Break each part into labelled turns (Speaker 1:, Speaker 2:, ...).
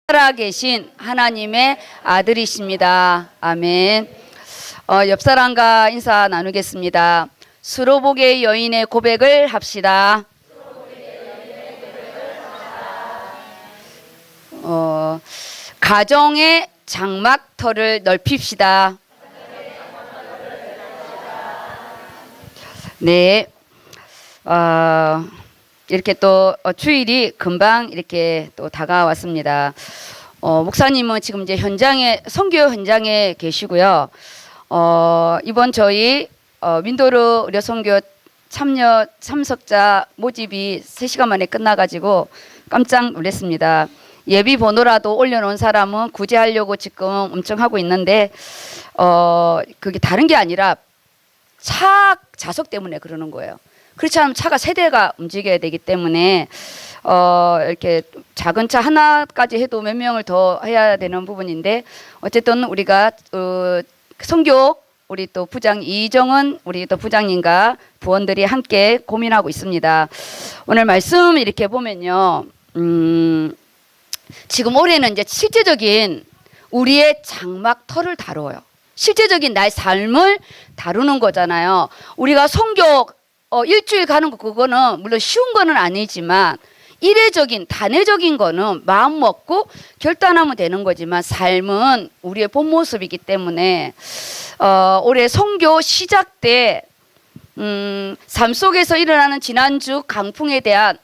Speaker 1: 살아계신 하나님의 아들이십니다. 아멘. 옆 사람과 인사 나누겠습니다. 수로보게 여인의 고백을 합시다. 가정의 장막터를 넓힙시다. 네. 이렇게 또 주일이 금방 이렇게 또 다가왔습니다. 목사님은 지금 이제 선교 현장에 계시고요. 이번 저희 민도르 의료 선교 참석자 모집이 3시간 만에 끝나가지고 깜짝 놀랐습니다. 예비 번호라도 올려놓은 사람은 구제하려고 지금 엄청 하고 있는데 그게 다른 게 아니라 차 좌석 때문에 그러는 거예요. 그렇지 않으면 차가 세대가 움직여야 되기 때문에 이렇게 작은 차 하나까지 해도 몇 명을 더 해야 되는 부분인데 어쨌든 우리가 선교 우리 또 부장 이정은 우리 또 부장님과 부원들이 함께 고민하고 있습니다. 오늘 말씀 이렇게 보면요. 지금 올해는 이제 실제적인 우리의 장막터를 다뤄요. 실제적인 나의 삶을 다루는 거잖아요. 우리가 선교 일주일 가는 거 그거는 물론 쉬운 거는 아니지만 이례적인 단회적인 거는 마음 먹고 결단하면 되는 거지만 삶은 우리의 본 모습이기 때문에 올해 선교 시작 때 삶 속에서 일어나는 지난주 강풍에 대한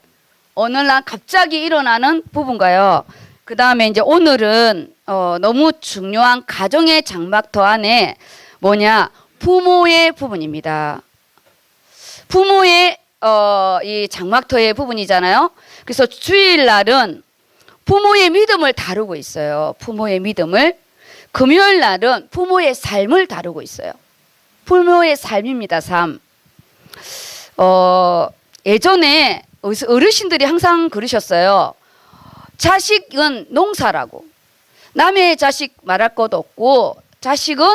Speaker 1: 어느 날 갑자기 일어나는 부분가요. 그 다음에 이제 오늘은 너무 중요한 가정의 장막터 안에 뭐냐 부모의 부분입니다. 부모의 이 장막터의 부분이잖아요. 그래서 주일날은 부모의 믿음을 다루고 있어요. 부모의 믿음을. 금요일 날은 부모의 삶을 다루고 있어요. 부모의 삶입니다. 삶. 예전에 어르신들이 항상 그러셨어요. 자식은 농사라고. 남의 자식 말할 것도 없고 자식은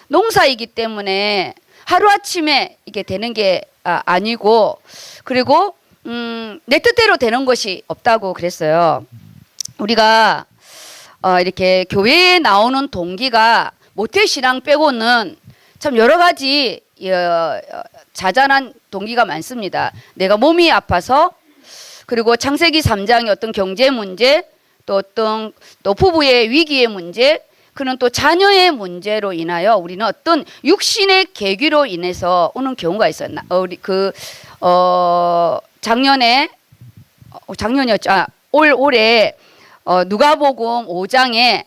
Speaker 1: 농사이기 때문에 하루아침에 이게 되는 게 아니고 그리고 내 뜻대로 되는 것이 없다고 그랬어요. 우리가 이렇게 교회에 나오는 동기가 모태신앙 빼고는 참 여러 가지 자잘한 동기가 많습니다. 내가 몸이 아파서 그리고 창세기 3장의 어떤 경제 문제 또 부부의 위기의 문제 그는 또 자녀의 문제로 인하여 우리는 어떤 육신의 계기로 인해서 오는 경우가 있었나? 작년이었죠. 올해 누가복음 5장에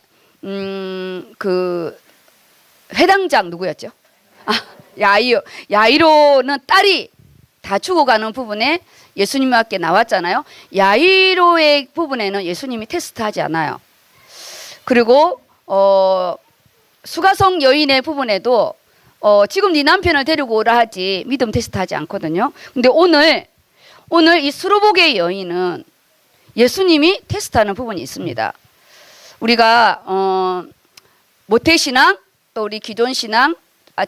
Speaker 1: 그 회당장 누구였죠? 야이로는 딸이 다 죽어가는 부분에 예수님과 함께 나왔잖아요. 야이로의 부분에는 예수님이 테스트하지 않아요. 그리고 수가성 여인의 부분에도 지금 네 남편을 데리고 오라 하지 믿음 테스트하지 않거든요. 근데 오늘 이 수로보게 여인은 예수님이 테스트하는 부분이 있습니다. 우리가 모태신앙 또 우리 기존신앙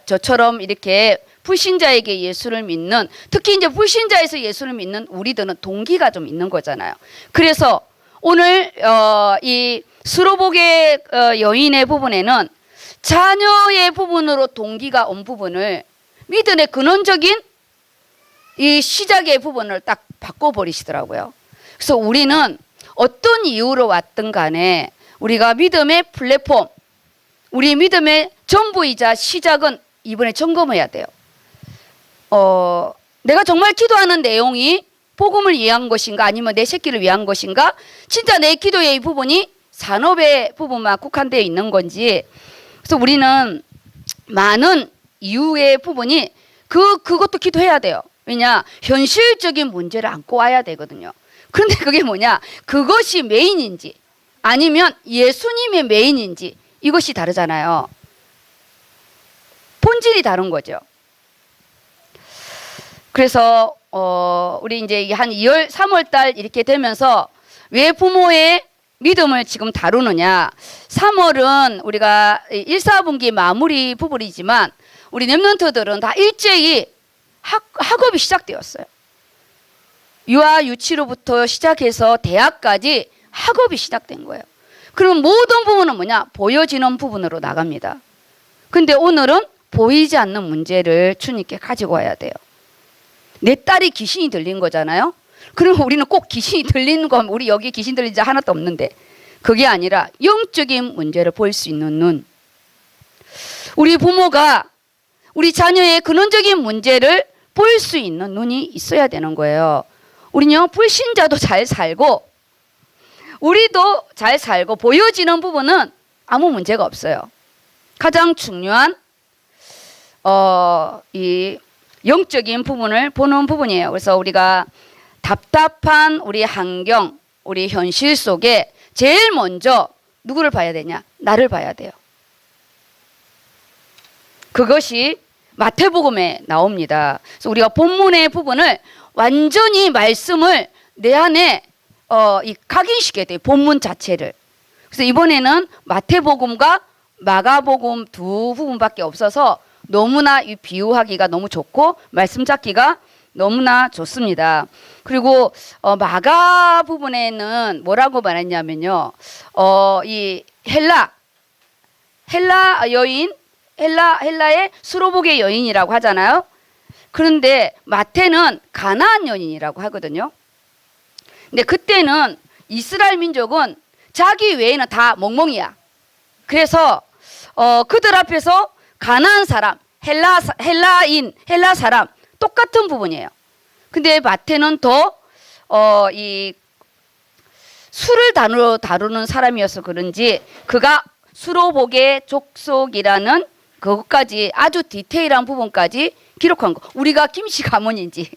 Speaker 1: 저처럼 이렇게 불신자에게 예수를 믿는 특히 이제 불신자에서 예수를 믿는 우리들은 동기가 좀 있는 거잖아요. 그래서 오늘 이 수로보게 여인의 부분에는 자녀의 부분으로 동기가 온 부분을 믿음의 근원적인 이 시작의 부분을 딱 바꿔버리시더라고요. 그래서 우리는 어떤 이유로 왔든 간에 우리가 믿음의 플랫폼 우리 믿음의 전부이자 시작은 이번에 점검해야 돼요. 내가 정말 기도하는 내용이 복음을 위한 것인가 아니면 내 새끼를 위한 것인가 진짜 내 기도의 이 부분이 산업의 부분만 국한되어 있는 건지 그래서 우리는 많은 이유의 부분이 그것도 기도해야 돼요. 왜냐 현실적인 문제를 안고 와야 되거든요. 그런데 그게 뭐냐 그것이 메인인지 아니면 예수님의 메인인지 이것이 다르잖아요. 본질이 다른 거죠. 그래서 우리 이제 한 2월 3월 달 이렇게 되면서 왜 부모의 믿음을 지금 다루느냐 3월은 우리가 1, 4분기 마무리 부분이지만 우리 랩런트들은 다 일제히 학업이 시작되었어요. 유아 유치로부터 시작해서 대학까지 학업이 시작된 거예요. 그럼 모든 부분은 뭐냐? 보여지는 부분으로 나갑니다. 근데 오늘은 보이지 않는 문제를 주님께 가지고 와야 돼요. 내 딸이 귀신이 들린 거잖아요. 그러면 우리는 꼭 귀신이 들리는 거, 우리 여기 귀신 들린 자 하나도 없는데, 그게 아니라 영적인 문제를 볼 수 있는 눈. 우리 부모가 우리 자녀의 근원적인 문제를 볼 수 있는 눈이 있어야 되는 거예요. 우리는요, 불신자도 잘 살고 우리도 잘 살고 보여지는 부분은 아무 문제가 없어요. 가장 중요한 이 영적인 부분을 보는 부분이에요. 그래서 우리가 답답한 우리 환경, 우리 현실 속에 제일 먼저 누구를 봐야 되냐? 나를 봐야 돼요. 그것이 마태복음에 나옵니다. 그래서 우리가 본문의 부분을 완전히 말씀을 내 안에 각인시켜야 돼요. 본문 자체를. 그래서 이번에는 마태복음과 마가복음 두 부분밖에 없어서 너무나 이 비유하기가 너무 좋고 말씀 잡기가 너무나 좋습니다. 그리고 마가 부분에는 뭐라고 말했냐면요. 이 헬라 여인, 헬라의 수로복의 여인이라고 하잖아요. 그런데 마태는 가나안 여인이라고 하거든요. 근데 그때는 이스라엘 민족은 자기 외에는 다 멍멍이야. 그래서 그들 앞에서 가나안 사람, 헬라 사람 똑같은 부분이에요. 근데 마태는 더 이 술을 다루는 사람이어서 그런지 그가 수로복의 족속이라는 그것까지 아주 디테일한 부분까지 기록한 거. 우리가 김씨 가문인지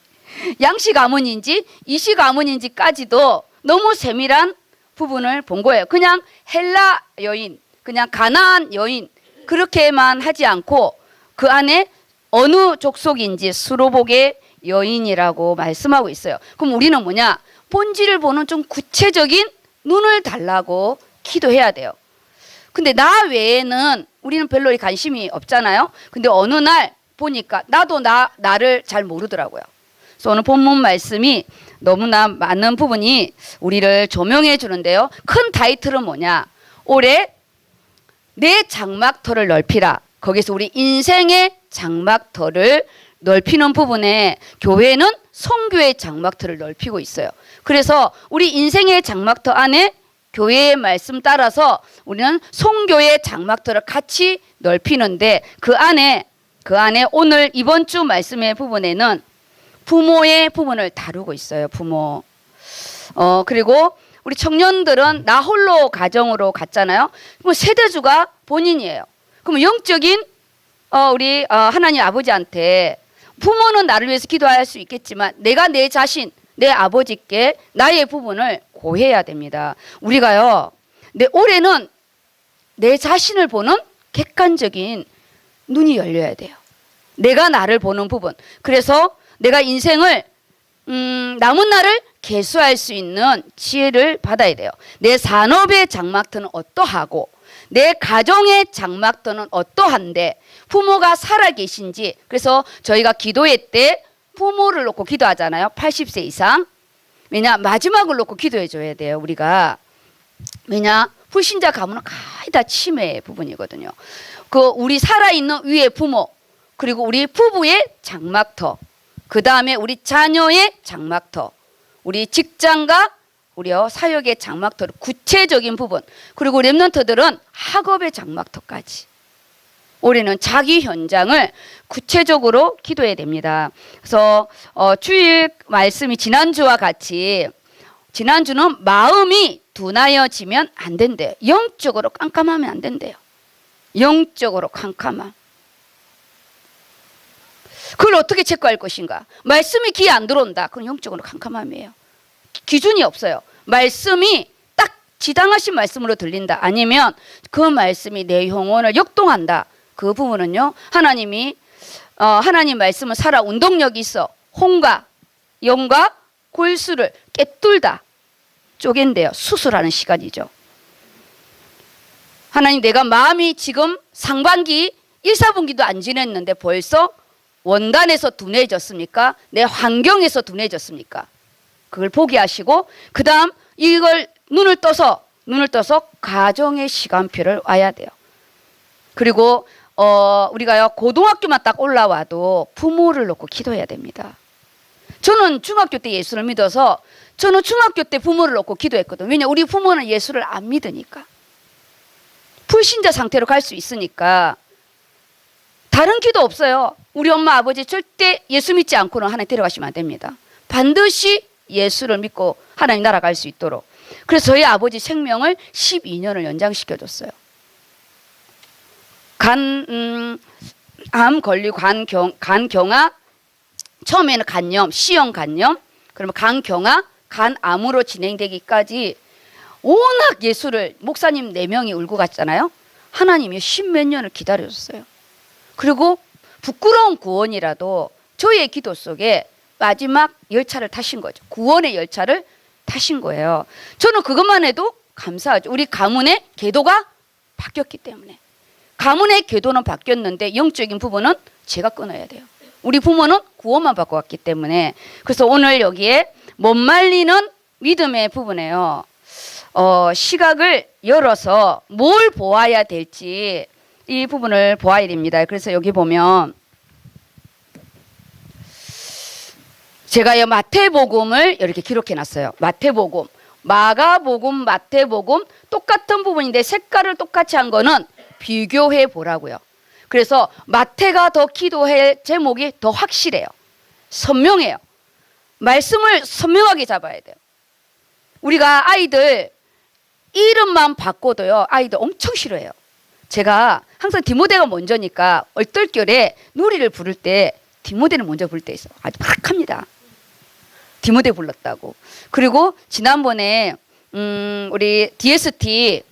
Speaker 1: 양씨 가문인지 이씨 가문인지까지도 너무 세밀한 부분을 본 거예요. 그냥 헬라 여인, 그냥 가나안 여인 그렇게만 하지 않고 그 안에 어느 족속인지 수로복의 여인이라고 말씀하고 있어요. 그럼 우리는 뭐냐? 본질을 보는 좀 구체적인 눈을 달라고 기도해야 돼요. 근데 나 외에는 우리는 별로 관심이 없잖아요. 근데 어느 날 보니까 나도 나를 잘 모르더라고요. 그래서 오늘 본문 말씀이 너무나 많은 부분이 우리를 조명해 주는데요. 큰 타이틀은 뭐냐? 올해 내 장막터를 넓히라. 거기서 우리 인생의 장막터를 넓히는 부분에 교회는 선교의 장막터를 넓히고 있어요. 그래서 우리 인생의 장막터 안에 교회의 말씀 따라서 우리는 선교의 장막터를 같이 넓히는데 그 안에 오늘 이번 주 말씀의 부분에는 부모의 부분을 다루고 있어요. 부모. 그리고 우리 청년들은 나 홀로 가정으로 갔잖아요. 그럼 세대주가 본인이에요. 그럼 영적인 우리 하나님 아버지한테 부모는 나를 위해서 기도할 수 있겠지만 내가 내 자신, 내 아버지께 나의 부분을 고해야 됩니다. 우리가요, 올해는 내 자신을 보는 객관적인 눈이 열려야 돼요. 내가 나를 보는 부분. 그래서 내가 인생을 남은 날을 계수할 수 있는 지혜를 받아야 돼요. 내 산업의 장막터는 어떠하고 내 가정의 장막터는 어떠한데 부모가 살아계신지. 그래서 저희가 기도회 때 부모를 놓고 기도하잖아요. 80세 이상. 왜냐? 마지막을 놓고 기도해 줘야 돼요. 우리가. 왜냐? 불신자 가문은 거의 다 치매의 부분이거든요. 우리 살아있는 위의 부모, 그리고 우리 부부의 장막터, 그 다음에 우리 자녀의 장막터, 우리 직장과 우리 사역의 장막터를 구체적인 부분, 그리고 렘넌트들은 학업의 장막터까지. 올해는 자기 현장을 구체적으로 기도해야 됩니다. 그래서 주일 말씀이 지난주와 같이, 지난주는 마음이 둔하여지면 안 된대요. 영적으로 깜깜하면 안 된대요. 영적으로 깜깜함. 그걸 어떻게 체크할 것인가? 말씀이 귀에 안 들어온다. 그건 영적으로 깜깜함이에요. 기준이 없어요. 말씀이 딱 지당하신 말씀으로 들린다. 아니면 그 말씀이 내 영혼을 역동한다. 그 부분은요, 하나님이 하나님 말씀은 살아 운동력이 있어 혼과 영과 골수를 꿰뚫다 쪼갠대요. 수술하는 시간이죠. 하나님, 내가 마음이 지금 상반기 1, 4분기도 안 지냈는데 벌써 원단에서 둔해졌습니까? 내 환경에서 둔해졌습니까? 그걸 보게 하시고 그 다음 이걸 눈을 떠서 눈을 떠서 가정의 시간표를 와야 돼요. 그리고 우리가요 고등학교만 딱 올라와도 부모를 놓고 기도해야 됩니다. 저는 중학교 때 예수를 믿어서 저는 중학교 때 부모를 놓고 기도했거든요. 왜냐 우리 부모는 예수를 안 믿으니까. 불신자 상태로 갈 수 있으니까. 다른 기도 없어요. 우리 엄마 아버지 절대 예수 믿지 않고는 하나님 데려가시면 안 됩니다. 반드시 예수를 믿고 하나님 나라 갈 수 있도록. 그래서 저희 아버지 생명을 12년을 연장시켜줬어요. 암 걸리고 간경화, 처음에는 간염, C형 간염, 그러면 간경화, 간암으로 진행되기까지 워낙 예수를 목사님 4명이 울고 갔잖아요. 하나님이 10몇 년을 기다려줬어요. 그리고 부끄러운 구원이라도 저희의 기도 속에 마지막 열차를 타신 거죠. 구원의 열차를 타신 거예요. 저는 그것만 해도 감사하죠. 우리 가문의 계도가 바뀌었기 때문에. 가문의 계도는 바뀌었는데 영적인 부분은 제가 끊어야 돼요. 우리 부모는 구원만 받고 왔기 때문에. 그래서 오늘 여기에 못 말리는 믿음의 부분에요. 시각을 열어서 뭘 보아야 될지 이 부분을 보아야 됩니다. 그래서 여기 보면 제가 마태복음을 이렇게 기록해 놨어요. 마태복음, 마가복음, 마태복음 똑같은 부분인데 색깔을 똑같이 한 거는 비교해 보라고요. 그래서 마태가 더 기도할 제목이 더 확실해요. 선명해요. 말씀을 선명하게 잡아야 돼요. 우리가 아이들 이름만 바꿔도요 아이들 엄청 싫어해요. 제가 항상 디모데가 먼저니까 얼떨결에 노래를 부를 때 디모데는 먼저 부를 때 있어요. 아주 박합니다. 디모데 불렀다고. 그리고 지난번에 우리 DST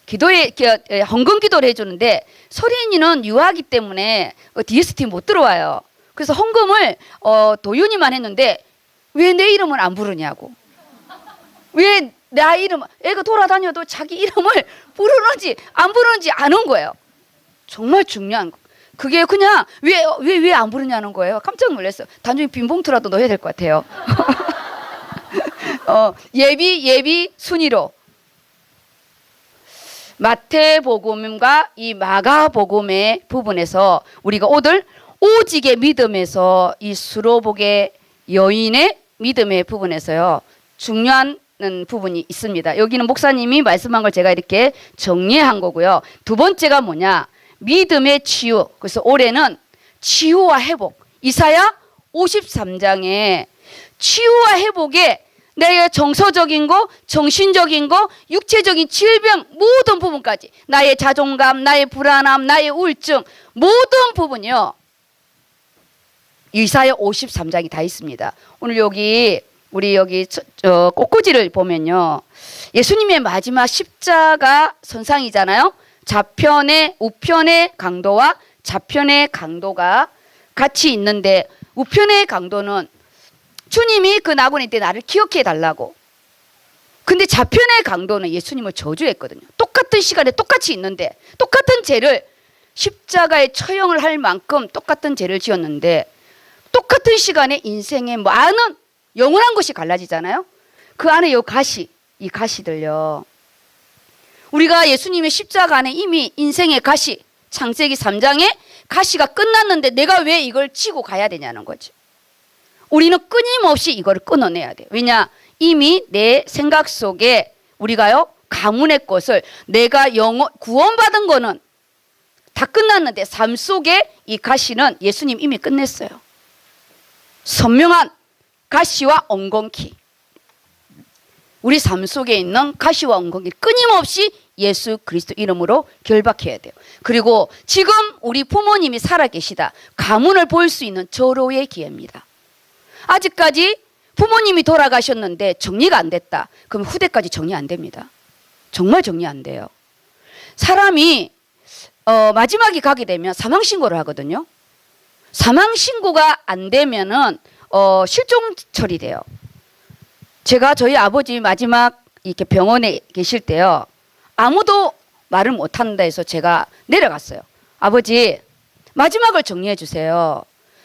Speaker 1: 기도에 헌금 기도를 해주는데 서린이는 유아하기 때문에 DST 못 들어와요. 그래서 헌금을 도윤이만 했는데 왜 내 이름을 안 부르냐고. 왜 나 이름, 애가 돌아다녀도 자기 이름을 부르는지 안 부르는지 아는 거예요. 정말 중요한 거. 그게 그냥 왜 안 부르냐는 거예요. 깜짝 놀랐어요. 단순히 빈봉투라도 넣어야 될 것 같아요. 예비 순위로 마태복음과 이 마가복음의 부분에서 우리가 오늘 오직의 믿음에서 이 수로복의 여인의 믿음의 부분에서요 중요한 부분이 있습니다. 여기는 목사님이 말씀한 걸 제가 이렇게 정리한 거고요. 두 번째가 뭐냐? 믿음의 치유. 그래서 올해는 치유와 회복. 이사야 53장에 치유와 회복에 내 정서적인 거, 정신적인 거, 육체적인 질병 모든 부분까지 나의 자존감, 나의 불안함, 나의 우울증 모든 부분이요. 이사야 53장이 다 있습니다. 오늘 우리 여기 꽃꽂이를 보면요. 예수님의 마지막 십자가 선상이잖아요. 좌편의 우편의 강도와 좌편의 강도가 같이 있는데 우편의 강도는 주님이 그 나그네 때 나를 기억해 달라고. 근데 좌편의 강도는 예수님을 저주했거든요. 똑같은 시간에 똑같이 있는데 똑같은 죄를 십자가에 처형을 할 만큼 똑같은 죄를 지었는데 똑같은 시간에 인생의 많은 영원한 것이 갈라지잖아요. 그 안에 이 가시들요. 우리가 예수님의 십자가 안에 이미 인생의 가시, 창세기 3장에 가시가 끝났는데 내가 왜 이걸 치고 가야 되냐는 거죠. 우리는 끊임없이 이걸 끊어내야 돼요. 왜냐? 이미 내 생각 속에 우리가요 가문의 것을 내가 구원받은 거는 다 끝났는데 삶 속에 이 가시는 예수님 이미 끝냈어요. 선명한 가시와 엉겅퀴. 우리 삶 속에 있는 가시와 엉겅퀴 끊임없이 예수 그리스도 이름으로 결박해야 돼요. 그리고 지금 우리 부모님이 살아계시다. 가문을 볼 수 있는 절호의 기회입니다. 아직까지 부모님이 돌아가셨는데 정리가 안 됐다. 그럼 후대까지 정리 안 됩니다. 정말 정리 안 돼요. 사람이 마지막에 가게 되면 사망신고를 하거든요. 사망신고가 안 되면은 실종 처리돼요. 제가 저희 아버지 마지막 이렇게 병원에 계실 때요. 아무도 말을 못 한다 해서 제가 내려갔어요. 아버지 마지막을 정리해 주세요.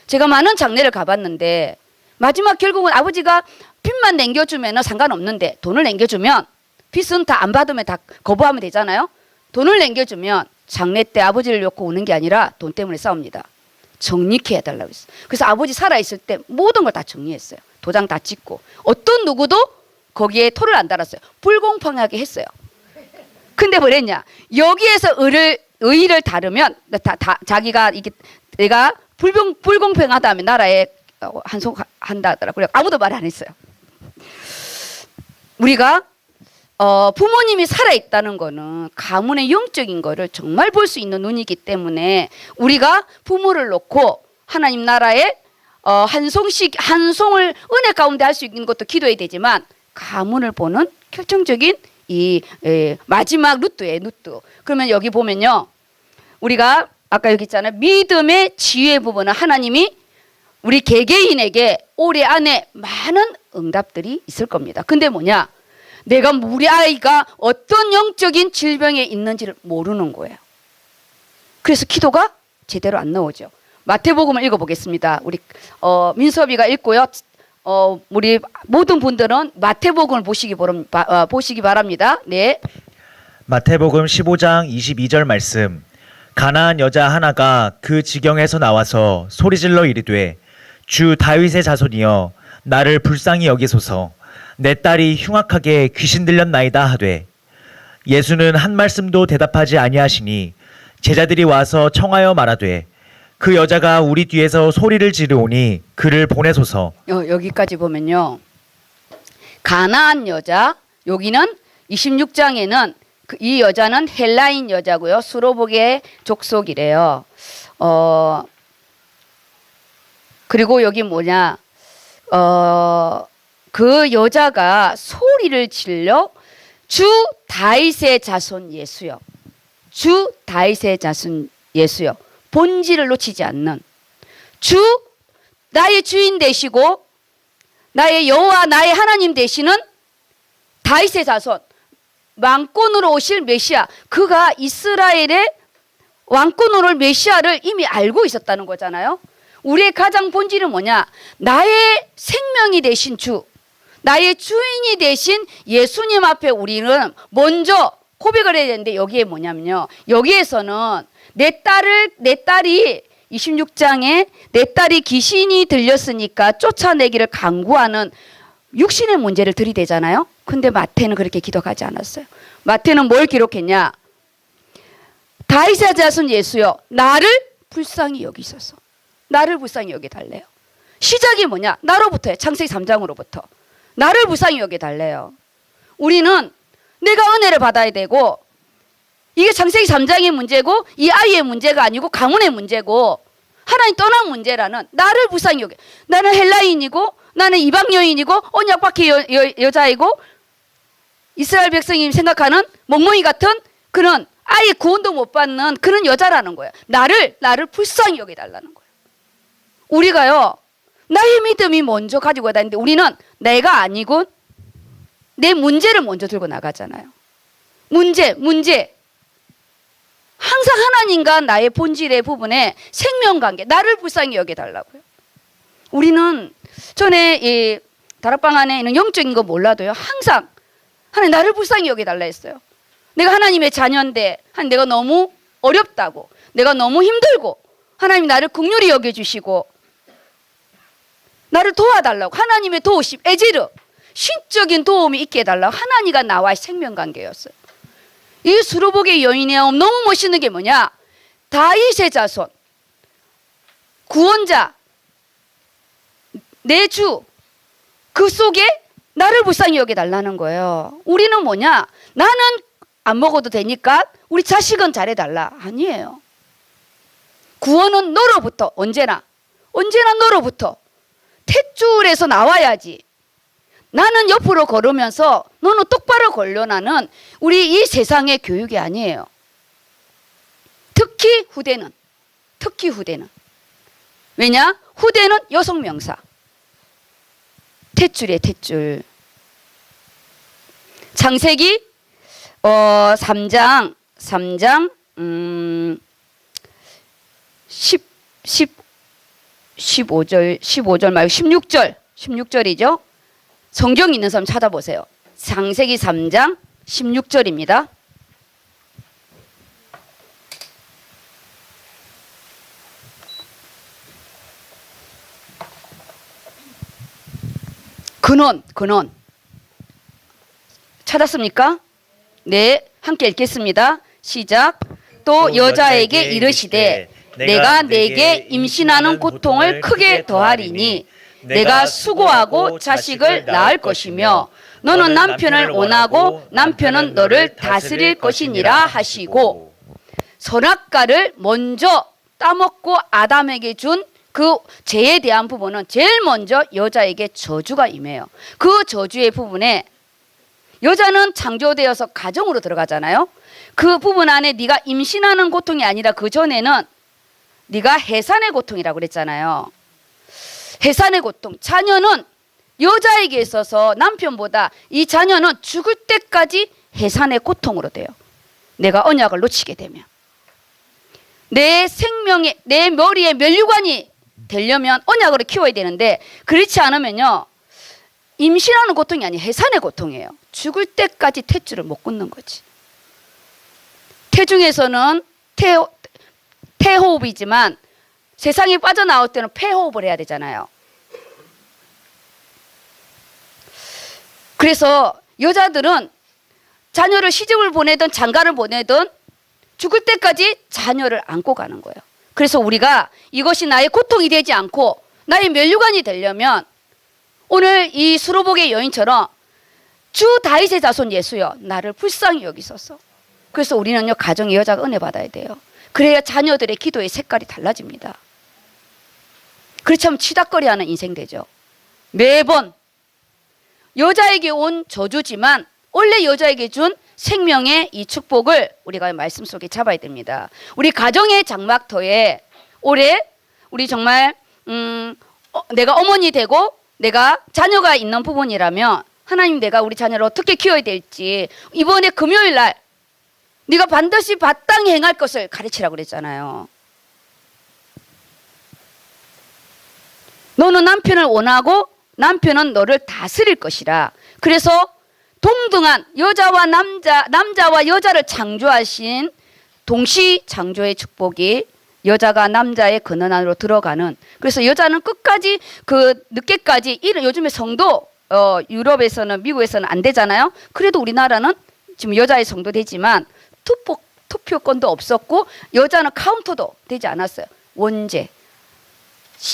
Speaker 1: 제가 많은 장례를 가봤는데 마지막 결국은 아버지가 빚만 남겨주면 상관없는데 돈을 남겨주면 빚은 다 안 받으면 다 거부하면 되잖아요. 돈을 남겨주면 장례 때 아버지를 놓고 오는 게 아니라 돈 때문에 싸웁니다. 정리케 해달라고 했어요. 그래서 아버지 살아있을 때 모든 걸 다 정리했어요. 도장 다 찍고 어떤 누구도 거기에 토를 안 달았어요. 불공평하게 했어요. 근데 뭐랬냐? 여기에서 의의를 다루면 자기가 이게 내가 불공평하다면 나라에 한송한다 하더라고요. 그래 아무도 말 안 했어요. 우리가 부모님이 살아있다는 거는 가문의 영적인 거를 정말 볼 수 있는 눈이기 때문에 우리가 부모를 놓고 하나님 나라에 한송을 은혜 가운데 할 수 있는 것도 기도해야 되지만 가문을 보는 결정적인 이 마지막 루트예요. 루트. 그러면 여기 보면요. 우리가 아까 여기 있잖아요. 믿음의 지혜 부분은 하나님이 우리 개개인에게 올해 안에 많은 응답들이 있을 겁니다. 근데 뭐냐? 내가 우리 아이가 어떤 영적인 질병에 있는지를 모르는 거예요. 그래서 기도가 제대로 안 나오죠. 마태복음을 읽어보겠습니다. 우리 민섭이가 읽고요. 우리 모든 분들은 마태복음을 보시기 바랍니다. 네.
Speaker 2: 마태복음 15장 22절 말씀. 가나안 여자 하나가 그 지경에서 나와서 소리질러 이르되 주 다윗의 자손이여 나를 불쌍히 여기소서. 내 딸이 흉악하게 귀신 들렸나이다 하되 예수는 한 말씀도 대답하지 아니하시니 제자들이 와서 청하여 말하되 그 여자가 우리 뒤에서 소리를 지르오니 그를 보내소서.
Speaker 1: 여기까지 보면요. 가나안 여자, 여기는 26장에는 이 여자는 헬라인 여자고요. 수로복의 족속이래요. 그리고 여기 뭐냐? 그 여자가 소리를 질러 주 다윗의 자손 예수여. 주 다윗의 자손 예수여. 본질을 놓치지 않는 주 나의 주인 되시고 나의 여호와 나의 하나님 되시는 다윗의 자손 왕권으로 오실 메시아, 그가 이스라엘의 왕권으로 올 메시아를 이미 알고 있었다는 거잖아요. 우리의 가장 본질은 뭐냐? 나의 생명이 되신 주, 나의 주인이 되신 예수님 앞에 우리는 먼저 고백을 해야 되는데 여기에 뭐냐면요. 여기에서는 내 딸이 26장에 내 딸이 귀신이 들렸으니까 쫓아내기를 강구하는 육신의 문제를 들이대잖아요. 근데 마태는 그렇게 기록하지 않았어요. 마태는 뭘 기록했냐? 다윗의 자손 예수여 나를 불쌍히 여기소서. 나를 불쌍히 여겨달래요. 시작이 뭐냐? 나로부터예요. 창세기 3장으로부터. 나를 불쌍히 여겨달래요. 우리는 내가 은혜를 받아야 되고 이게 창세기 3장의 문제고 이 아이의 문제가 아니고 가문의 문제고 하나님 떠난 문제라는 나를 불쌍히 여겨. 나는 헬라인이고 나는 이방 여인이고 언약박해 여자이고 이스라엘 백성이 생각하는 멍멍이 같은 그런 아예 구원도 못 받는 그런 여자라는 거예요. 나를 불쌍히 여겨달라는 거예요. 우리가요 나의 믿음이 먼저 가지고 다니는데 우리는 내가 아니고 내 문제를 먼저 들고 나가잖아요. 문제 항상 하나님과 나의 본질의 부분에 생명관계 나를 불쌍히 여겨달라고요. 우리는 전에 이 다락방 안에 있는 영적인 거 몰라도요 항상 하나님 나를 불쌍히 여겨달라 했어요. 내가 하나님의 자녀인데 내가 너무 어렵다고 내가 너무 힘들고 하나님이 나를 긍휼히 여겨주시고 나를 도와달라고 하나님의 도우심 에제르 신적인 도움이 있게 해달라고 하나님과 나와의 생명관계였어요. 이 수로복의 여인의 너무 멋있는 게 뭐냐? 다윗의 자손 구원자 내 주 그 속에 나를 불쌍히 여겨달라는 거예요. 우리는 뭐냐? 나는 안 먹어도 되니까 우리 자식은 잘해달라. 아니에요. 구원은 너로부터 언제나 너로부터 탯줄에서 나와야지. 나는 옆으로 걸으면서 너는 똑바로 걸려나는 우리 이 세상의 교육이 아니에요. 특히 후대는 왜냐? 후대는 여성 명사 탯줄이에요. 탯줄. 창세기 3장 15절 말고 16절이죠. 성경 있는 사람 찾아보세요. 창세기 3장 16절입니다. 근원. 찾았습니까? 네, 함께 읽겠습니다. 시작. 또 여자에게 이르시되 내가 네게 임신하는 고통을 크게 더하리니 내가 수고하고 자식을 낳을 것이며 너는 남편을 원하고 남편은 너를 다스릴 것이니라 하시고, 선악과를 먼저 따먹고 아담에게 준 그 죄에 대한 부분은 제일 먼저 여자에게 저주가 임해요. 그 저주의 부분에 여자는 창조되어서 가정으로 들어가잖아요. 그 부분 안에 네가 임신하는 고통이 아니라 그 전에는 네가 해산의 고통이라고 그랬잖아요. 해산의 고통. 자녀는 여자에게 있어서 남편보다 이 자녀는 죽을 때까지 해산의 고통으로 돼요. 내가 언약을 놓치게 되면. 내 생명에, 내 머리에 면류관이 되려면 언약으로 키워야 되는데, 그렇지 않으면요, 임신하는 고통이 아니라 해산의 고통이에요. 죽을 때까지 탯줄을 못 끊는 거지. 태중에서는 태호흡이지만 세상에 빠져나올 때는 폐호흡을 해야 되잖아요. 그래서 여자들은 자녀를 시집을 보내든 장가를 보내든 죽을 때까지 자녀를 안고 가는 거예요. 그래서 우리가 이것이 나의 고통이 되지 않고 나의 면류관이 되려면 오늘 이 수로복의 여인처럼 주 다윗의 자손 예수여 나를 불쌍히 여기소서. 그래서 우리는요, 가정의 여자가 은혜 받아야 돼요. 그래야 자녀들의 기도의 색깔이 달라집니다. 그렇지 않으면 치닥거리하는 인생 되죠. 매번 여자에게 온 저주지만 원래 여자에게 준 생명의 이 축복을 우리가 말씀 속에 잡아야 됩니다. 우리 가정의 장막터에 올해 우리 정말 내가 어머니 되고 내가 자녀가 있는 부분이라면 하나님, 내가 우리 자녀를 어떻게 키워야 될지 이번에 금요일 날 네가 반드시 마땅히 행할 것을 가르치라고 그랬잖아요. 너는 남편을 원하고 남편은 너를 다스릴 것이라. 그래서 동등한 여자와 남자와 여자를 창조하신 동시 창조의 축복이 여자가 남자의 근원 안으로 들어가는. 그래서 여자는 끝까지 늦게까지 요즘에 성도 유럽에서는, 미국에서는 안 되잖아요. 그래도 우리나라는 지금 여자의 성도 되지만 투표권도 없었고 여자는 카운터도 되지 않았어요.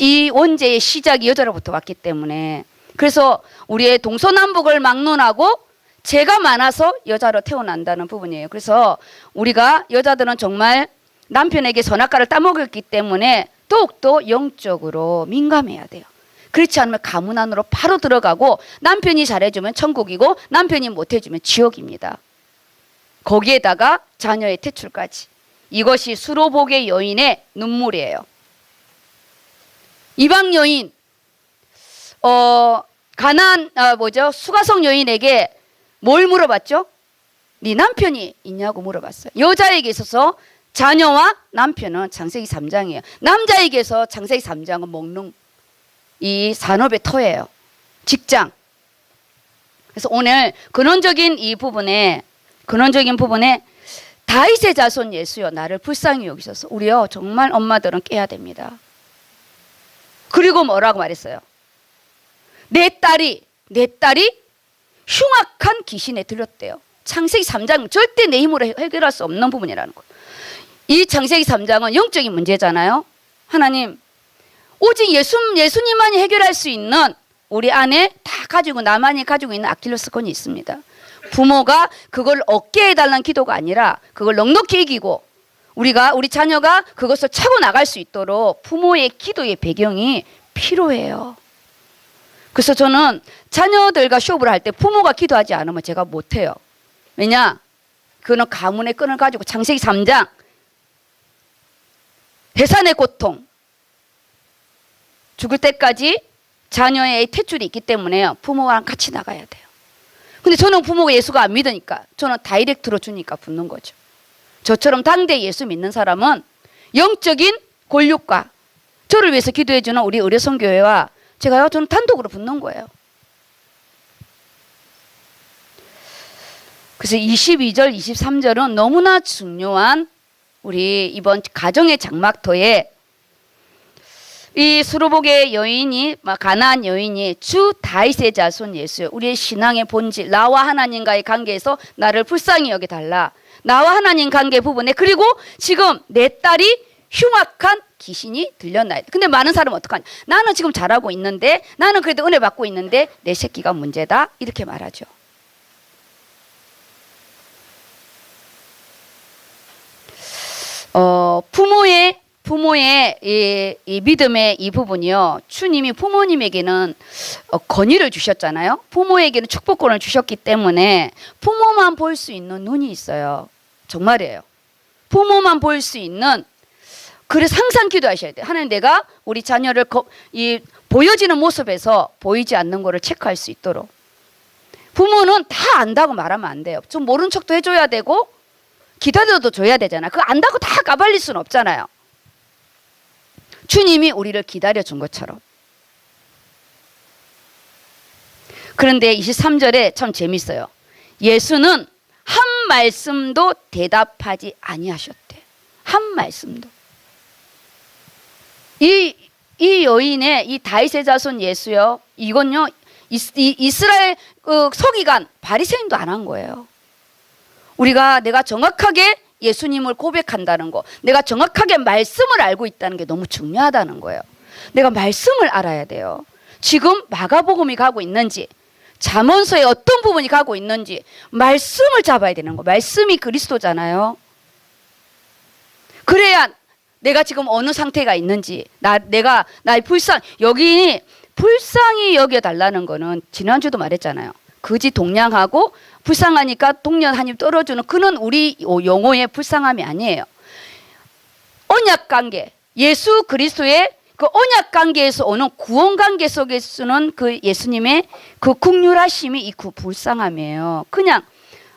Speaker 1: 이 원죄의 시작이 여자로부터 왔기 때문에. 그래서 우리의 동서남북을 막론하고 죄가 많아서 여자로 태어난다는 부분이에요. 그래서 우리가 여자들은 정말 남편에게 선악과를 따먹었기 때문에 더욱더 영적으로 민감해야 돼요. 그렇지 않으면 가문 안으로 바로 들어가고 남편이 잘해주면 천국이고 남편이 못해주면 지옥입니다. 거기에다가 자녀의 퇴출까지. 이것이 수로복의 여인의 눈물이에요. 이방 여인, 수가성 여인에게 뭘 물어봤죠? 네 남편이 있냐고 물어봤어요. 여자에게 있어서 자녀와 남편은 창세기 3장이에요. 남자에게서 창세기 3장은 먹는 이 산업의 터예요. 직장. 그래서 오늘 근원적인 부분에 다윗의 자손 예수여 나를 불쌍히 여기셔서, 우리요 정말 엄마들은 깨야 됩니다. 그리고 뭐라고 말했어요? 내 딸이 흉악한 귀신에 들렸대요. 창세기 3장은 절대 내 힘으로 해결할 수 없는 부분이라는 거예요. 이 창세기 3장은 영적인 문제잖아요. 하나님, 오직 예수님만이 해결할 수 있는, 우리 안에 다 가지고 나만이 가지고 있는 아킬레스건이 있습니다. 부모가 그걸 얻게 해달라는 기도가 아니라 그걸 넉넉히 이기고 우리 자녀가 그것을 차고 나갈 수 있도록 부모의 기도의 배경이 필요해요. 그래서 저는 자녀들과 쇼부를 할 때 부모가 기도하지 않으면 제가 못해요. 왜냐? 그는 가문의 끈을 가지고 창세기 3장 해산의 고통, 죽을 때까지 자녀의 퇴출이 있기 때문에 부모랑 같이 나가야 돼요. 근데 저는 부모가 예수가 안 믿으니까 저는 다이렉트로 주니까 붙는 거죠. 저처럼 당대 예수 믿는 사람은 영적인 권력과 저를 위해서 기도해주는 우리 의료선교회와 저는 단독으로 붙는 거예요. 그래서 22절, 23절은 너무나 중요한 우리 이번 가정의 장막터에 이 수로복의 여인이 가나안 여인이 주 다윗의 자손 예수, 우리의 신앙의 본질, 나와 하나님과의 관계에서 나를 불쌍히 여겨 달라. 나와 하나님 관계 부분에, 그리고 지금 내 딸이 흉악한 귀신이 들렸나요? 근데 많은 사람은 어떡하냐? 나는 지금 잘하고 있는데, 나는 그래도 은혜 받고 있는데 내 새끼가 문제다, 이렇게 말하죠. 부모의 이 믿음의 이 부분이요. 주님이 부모님에게는 권위를 주셨잖아요. 부모에게는 축복권을 주셨기 때문에 부모만 볼 수 있는 눈이 있어요. 정말이에요. 부모만 볼 수 있는, 그래서 항상 기도하셔야 돼요. 하나님, 내가 우리 자녀를 이 보여지는 모습에서 보이지 않는 거를 체크할 수 있도록. 부모는 다 안다고 말하면 안 돼요. 좀 모른 척도 해줘야 되고 기다려도 줘야 되잖아. 그거 안다고 다 까발릴 수는 없잖아요. 주님이 우리를 기다려준 것처럼. 그런데 23절에 참 재밌어요. 예수는 한 말씀도 대답하지 아니하셨대. 한 말씀도. 이 여인의 이 다윗의 자손 예수요, 이건요 이스라엘 서기관 바리새인도 안 한 거예요. 내가 정확하게 예수님을 고백한다는 거, 내가 정확하게 말씀을 알고 있다는 게 너무 중요하다는 거예요. 내가 말씀을 알아야 돼요. 지금 마가복음이 가고 있는지, 잠언서의 어떤 부분이 가고 있는지 말씀을 잡아야 되는 거. 말씀이 그리스도잖아요. 그래야 내가 지금 어느 상태가 있는지, 내가 나의 여기 불쌍히 여겨달라는 거는 지난주도 말했잖아요. 그지 동량하고 불쌍하니까 동년 한 입 떨어주는, 그는 우리 용어의 불쌍함이 아니에요. 언약 관계, 예수 그리스도의 그 언약 관계에서 오는 구원 관계 속에서는 그 예수님의 그 국률하심이 이 불쌍함이에요. 그냥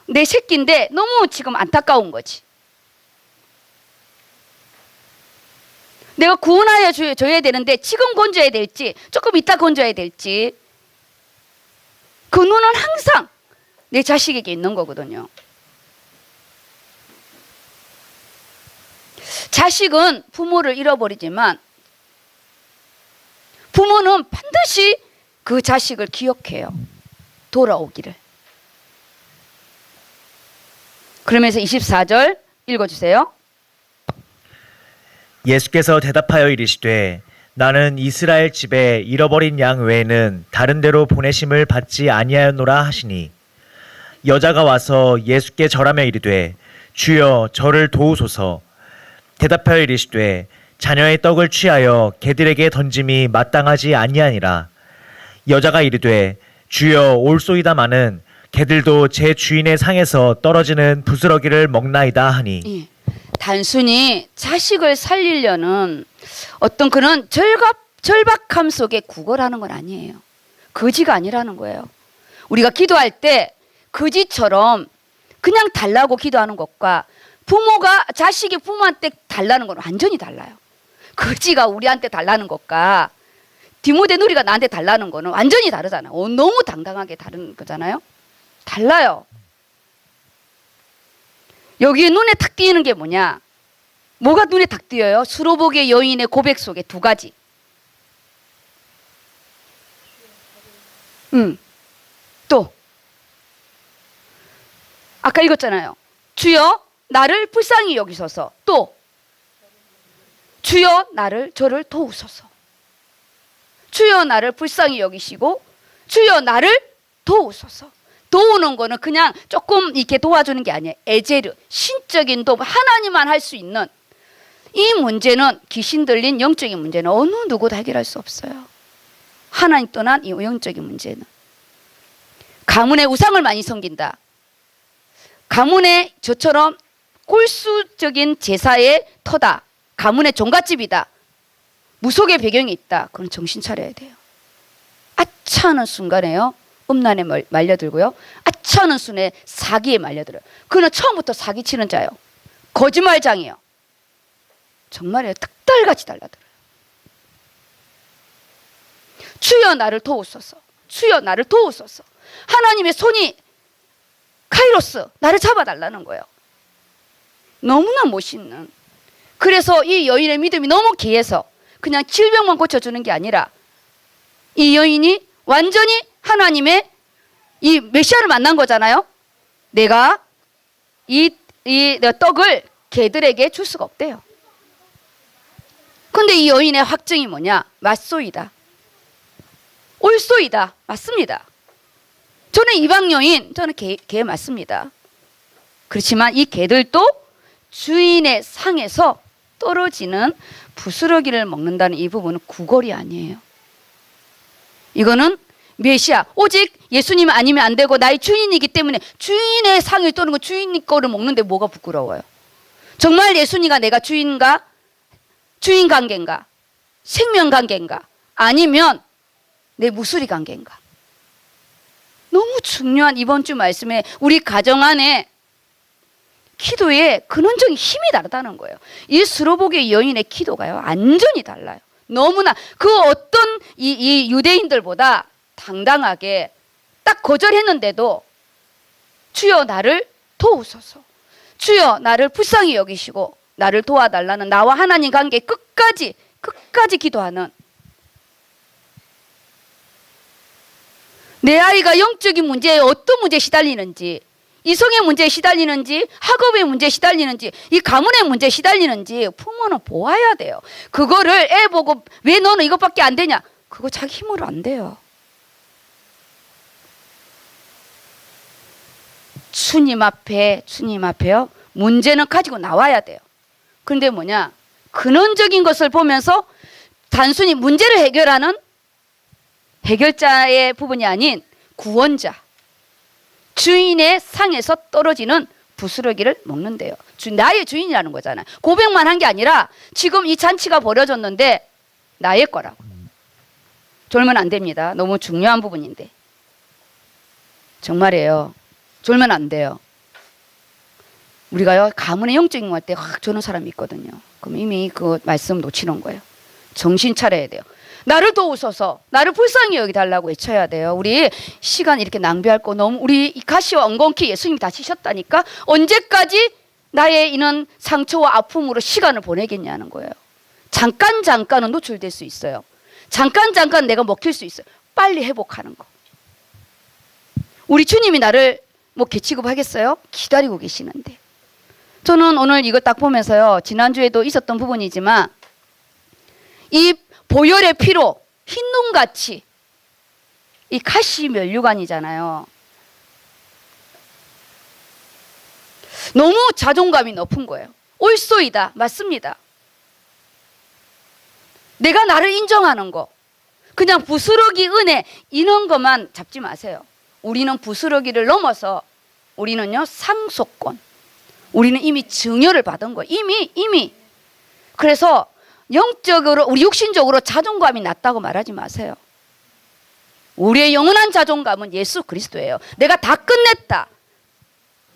Speaker 1: 내 새끼인데 너무 지금 안타까운 거지. 내가 구원하여 줘야 되는데 지금 건져야 될지 조금 이따 건져야 될지, 그 눈은 항상 내 자식에게 있는 거거든요. 자식은 부모를 잃어버리지만 부모는 반드시 그 자식을 기억해요. 돌아오기를. 그러면서 24절 읽어주세요.
Speaker 2: 예수께서 대답하여 이르시되 나는 이스라엘 집에 잃어버린 양 외에는 다른 데로 보내심을 받지 아니하였노라 하시니, 여자가 와서 예수께 절하며 이르되 주여 저를 도우소서. 대답하여 이르시되 자녀의 떡을 취하여 개들에게 던짐이 마땅하지 아니하니라. 여자가 이르되 주여 올소이다마는 개들도 제 주인의 상에서 떨어지는 부스러기를 먹나이다 하니.
Speaker 1: 예. 단순히 자식을 살리려는 어떤 그런 절박함 속에 구걸하는 건 아니에요. 거지가 아니라는 거예요. 우리가 기도할 때 거지처럼 그냥 달라고 기도하는 것과 자식이 부모한테 달라는 건 완전히 달라요. 거지가 우리한테 달라는 것과 디모데 누리가 나한테 달라는 거는 완전히 다르잖아요. 너무 당당하게 다른 거잖아요. 달라요. 여기에 눈에 탁 띄는 게 뭐냐? 뭐가 눈에 탁 띄어요? 수로복의 여인의 고백 속에 두 가지. 또 아까 읽었잖아요. 주여 나를 불쌍히 여기소서. 또 주여 저를 도우소서. 주여 나를 불쌍히 여기시고 주여 나를 도우소서. 도우는 거는 그냥 조금 이렇게 도와주는 게 아니에요. 에제르, 신적인 도움, 하나님만 할 수 있는 이 문제는, 귀신 들린 영적인 문제는 어느 누구도 해결할 수 없어요. 하나님 떠난 이 영적인 문제는. 가문의 우상을 많이 섬긴다. 가문의 저처럼 꼴수적인 제사의 터다. 가문의 종갓집이다. 무속의 배경이 있다. 그건 정신 차려야 돼요. 아차하는 순간에요, 음란에 말려들고요, 아차하는 순간에 사기에 말려들어요. 그는 처음부터 사기치는 자요, 거짓말장이에요. 정말이에요. 득달같이 달라들어요. 주여 나를 도우소서. 주여 나를 도우소서. 하나님의 손이 카이로스, 나를 잡아달라는 거예요. 너무나 멋있는. 그래서 이 여인의 믿음이 너무 귀해서 그냥 질병만 고쳐주는 게 아니라 이 여인이 완전히 하나님의 이 메시아를 만난 거잖아요. 내가 이 떡을 개들에게 줄 수가 없대요. 근데 이 여인의 확증이 뭐냐? 맞소이다. 옳소이다. 맞습니다. 저는 이방 여인, 저는 개 맞습니다. 그렇지만 이 개들도 주인의 상에서 떨어지는 부스러기를 먹는다는 이 부분은 구걸이 아니에요. 이거는 메시아, 오직 예수님 아니면 안 되고 나의 주인이기 때문에 주인의 상을 떠는 주인 거를 먹는데 뭐가 부끄러워요? 정말 예수님과 내가 주인가? 주인 관계인가? 생명 관계인가? 아니면 내 무수리 관계인가? 너무 중요한 이번 주 말씀에 우리 가정 안에 기도에 근원적인 힘이 다르다는 거예요. 이 스로보게 여인의 기도가요, 완전히 달라요. 너무나 그 어떤 이 유대인들보다 당당하게 딱 거절했는데도 주여 나를 도우소서, 주여 나를 불쌍히 여기시고 나를 도와달라는 나와 하나님 관계 끝까지 기도하는, 내 아이가 영적인 문제에 어떤 문제에 시달리는지, 이성의 문제에 시달리는지, 학업의 문제에 시달리는지, 이 가문의 문제에 시달리는지 부모는 보아야 돼요. 그거를 애 보고 왜 너는 이것밖에 안 되냐? 그거 자기 힘으로 안 돼요. 주님 앞에요, 문제는 가지고 나와야 돼요. 그런데 뭐냐? 근원적인 것을 보면서 단순히 문제를 해결하는 해결자의 부분이 아닌 구원자, 주인의 상에서 떨어지는 부스러기를 먹는데요. 나의 주인이라는 거잖아요. 고백만 한 게 아니라 지금 이 잔치가 벌어졌는데 나의 거라고. 졸면 안 됩니다. 너무 중요한 부분인데. 정말이에요. 졸면 안 돼요. 우리가요, 가문의 영적인 거 할 때 확 조는 사람이 있거든요. 그럼 이미 그 말씀 놓치는 거예요. 정신 차려야 돼요. 나를 도우소서, 나를 불쌍히 여기달라고 외쳐야 돼요. 우리 시간 이렇게 낭비할 거 너무, 우리 이 가시와 엉겅퀴 예수님이 다치셨다니까 언제까지 나의 이런 상처와 아픔으로 시간을 보내겠냐는 거예요. 잠깐은 노출될 수 있어요. 잠깐 내가 먹힐 수 있어요. 빨리 회복하는 거. 우리 주님이 나를 뭐 개취급하겠어요? 기다리고 계시는데. 저는 오늘 이거 딱 보면서요, 지난주에도 있었던 부분이지만 이 보혈의 피로 흰눈같이, 이 가시 면류관이잖아요. 너무 자존감이 높은 거예요. 옳소이다. 맞습니다. 내가 나를 인정하는 거, 그냥 부스러기 은혜 이런 것만 잡지 마세요. 우리는 부스러기를 넘어서 우리는요, 상속권, 우리는 이미 증여를 받은 거예요. 이미. 그래서 영적으로, 우리 육신적으로 자존감이 낮다고 말하지 마세요. 우리의 영원한 자존감은 예수 그리스도예요. 내가 다 끝냈다.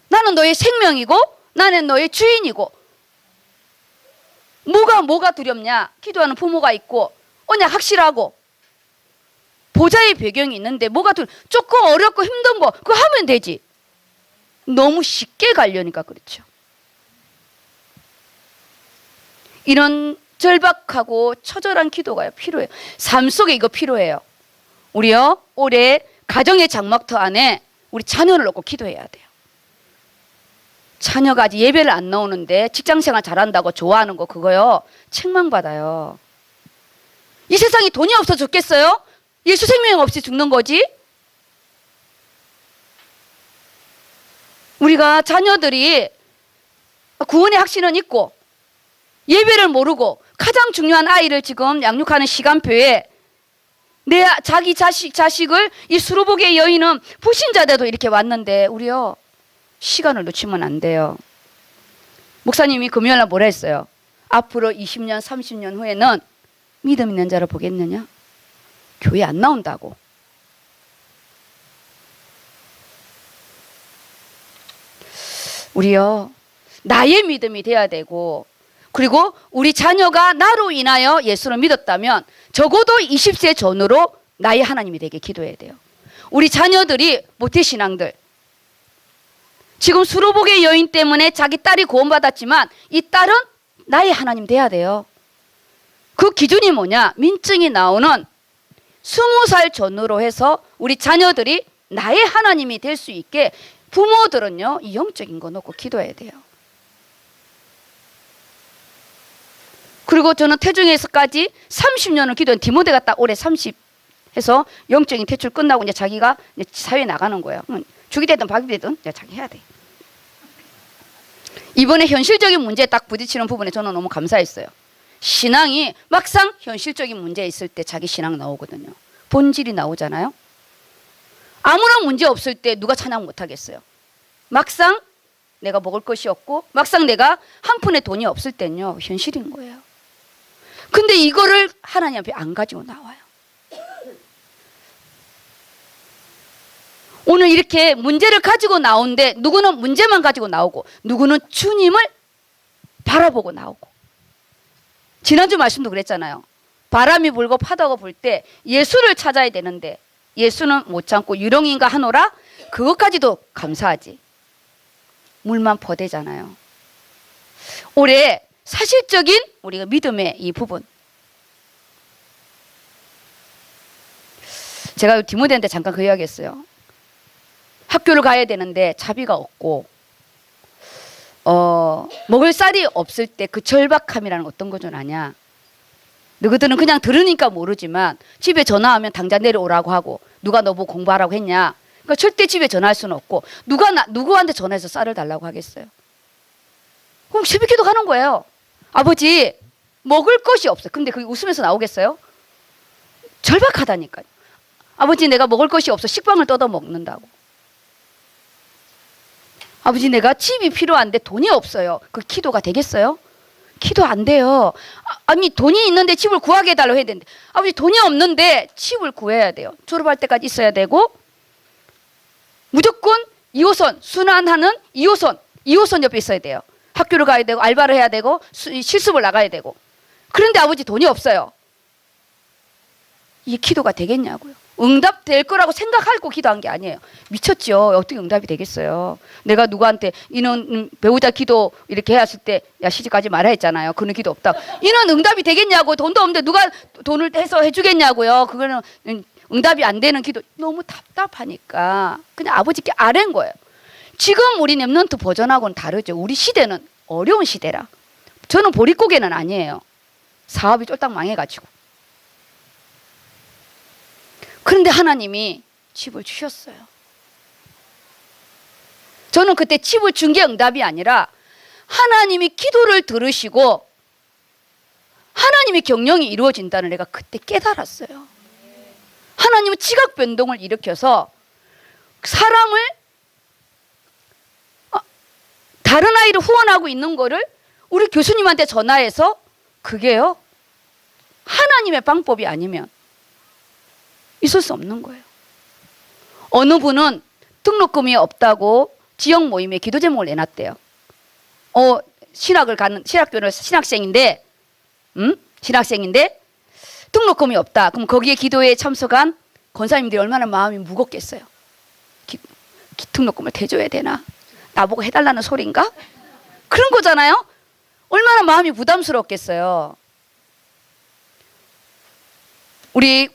Speaker 1: 나는 너의 생명이고 나는 너의 주인이고. 뭐가 두렵냐? 기도하는 부모가 있고 언약 확실하고 보좌의 배경이 있는데 뭐가 조금 어렵고 힘든 거 그거 하면 되지. 너무 쉽게 가려니까 그렇죠. 이런 절박하고 처절한 기도가 필요해요. 삶 속에 이거 필요해요. 우리요, 올해 가정의 장막터 안에 우리 자녀를 놓고 기도해야 돼요. 자녀가 아직 예배를 안 나오는데 직장생활 잘한다고 좋아하는 거 그거요, 책망받아요. 이 세상에 돈이 없어 죽겠어요? 예수 생명 없이 죽는 거지? 우리가 자녀들이 구원의 확신은 있고 예배를 모르고 가장 중요한 아이를 지금 양육하는 시간표에 자기 자식을 이 수로보게 여인은 불신자대도 이렇게 왔는데 우리요, 시간을 놓치면 안 돼요. 목사님이 금요일날 뭐라 했어요? 앞으로 20년 30년 후에는 믿음 있는 자를 보겠느냐? 교회 안 나온다고. 우리요, 나의 믿음이 돼야 되고, 그리고 우리 자녀가 나로 인하여 예수를 믿었다면 적어도 20세 전후로 나의 하나님이 되게 기도해야 돼요. 우리 자녀들이 모태신앙들, 지금 수로복의 여인 때문에 자기 딸이 구원받았지만 이 딸은 나의 하나님 돼야 돼요. 그 기준이 뭐냐? 민증이 나오는 20살 전후로 해서 우리 자녀들이 나의 하나님이 될 수 있게 부모들은요, 이 영적인 거 놓고 기도해야 돼요. 그리고 저는 태중에서까지 30년을 기도한 디모데가 딱 올해 30 해서 영적인 퇴출 끝나고 이제 자기가 이제 사회에 나가는 거예요. 죽이 되든 박이 되든 이제 자기 해야 돼. 이번에 현실적인 문제에 딱 부딪히는 부분에 저는 너무 감사했어요. 신앙이 막상 현실적인 문제 있을 때 자기 신앙 나오거든요. 본질이 나오잖아요. 아무런 문제 없을 때 누가 찬양 못 하겠어요. 막상 내가 먹을 것이 없고 막상 내가 한 푼의 돈이 없을 때는요, 현실인 거예요. 근데 이거를 하나님 앞에 안 가지고 나와요. 오늘 이렇게 문제를 가지고 나오는데 누구는 문제만 가지고 나오고 누구는 주님을 바라보고 나오고. 지난주 말씀도 그랬잖아요. 바람이 불고 파도가 불 때 예수를 찾아야 되는데 예수는 못 참고 유령인가 하노라, 그것까지도 감사하지. 물만 퍼대잖아요. 올해 사실적인 우리가 믿음의 이 부분, 제가 디모데한테 잠깐 그 이야기 했어요. 학교를 가야 되는데 차비가 없고 먹을 쌀이 없을 때 그 절박함이라는 어떤 거 좀 아냐. 너희들은 그냥 들으니까 모르지만 집에 전화하면 당장 내려오라고 하고, 누가 너보고 공부하라고 했냐. 그러니까 절대 집에 전화할 수는 없고 누구한테 전화해서 쌀을 달라고 하겠어요. 그럼 새벽기도 가는 거예요. 아버지 먹을 것이 없어요. 근데 그게 웃으면서 나오겠어요? 절박하다니까요. 아버지 내가 먹을 것이 없어. 식빵을 뜯어 먹는다고. 아버지 내가 집이 필요한데 돈이 없어요. 그 기도가 되겠어요? 기도 안 돼요. 아니 돈이 있는데 집을 구하게 해달라고 해야 되는데, 아버지 돈이 없는데 집을 구해야 돼요. 졸업할 때까지 있어야 되고, 무조건 2호선 순환하는 2호선 옆에 있어야 돼요. 학교를 가야 되고 알바를 해야 되고 실습을 나가야 되고. 그런데 아버지 돈이 없어요. 이게 기도가 되겠냐고요. 응답될 거라고 생각하고 기도한 게 아니에요. 미쳤죠. 어떻게 응답이 되겠어요. 내가 누구한테 이는 배우자 기도 이렇게 해왔을 때 야 시집가지 말아 했잖아요. 그는 기도 없다. 이는 응답이 되겠냐고. 돈도 없는데 누가 돈을 해서 해주겠냐고요. 그거는 응답이 안 되는 기도. 너무 답답하니까 그냥 아버지께 아뢰는 거예요. 지금 우리 랩런트 버전하고는 다르죠. 우리 시대는 어려운 시대라. 저는 보릿고개는 아니에요. 사업이 쫄딱 망해가지고. 그런데 하나님이 집을 주셨어요. 저는 그때 집을 준 게 응답이 아니라 하나님이 기도를 들으시고 하나님의 경영이 이루어진다는 내가 그때 깨달았어요. 하나님은 지각 변동을 일으켜서 사람을 다른 아이를 후원하고 있는 거를 우리 교수님한테 전화해서, 그게요 하나님의 방법이 아니면 있을 수 없는 거예요. 어느 분은 등록금이 없다고 지역 모임에 기도 제목을 내놨대요. 신학을 가는 신학교를 신학생인데 등록금이 없다. 그럼 거기에 기도에 참석한 권사님들이 얼마나 마음이 무겁겠어요. 등록금을 대줘야 되나? 나보고 해달라는 소린가? 그런 거잖아요. 얼마나 마음이 부담스럽겠어요. 우리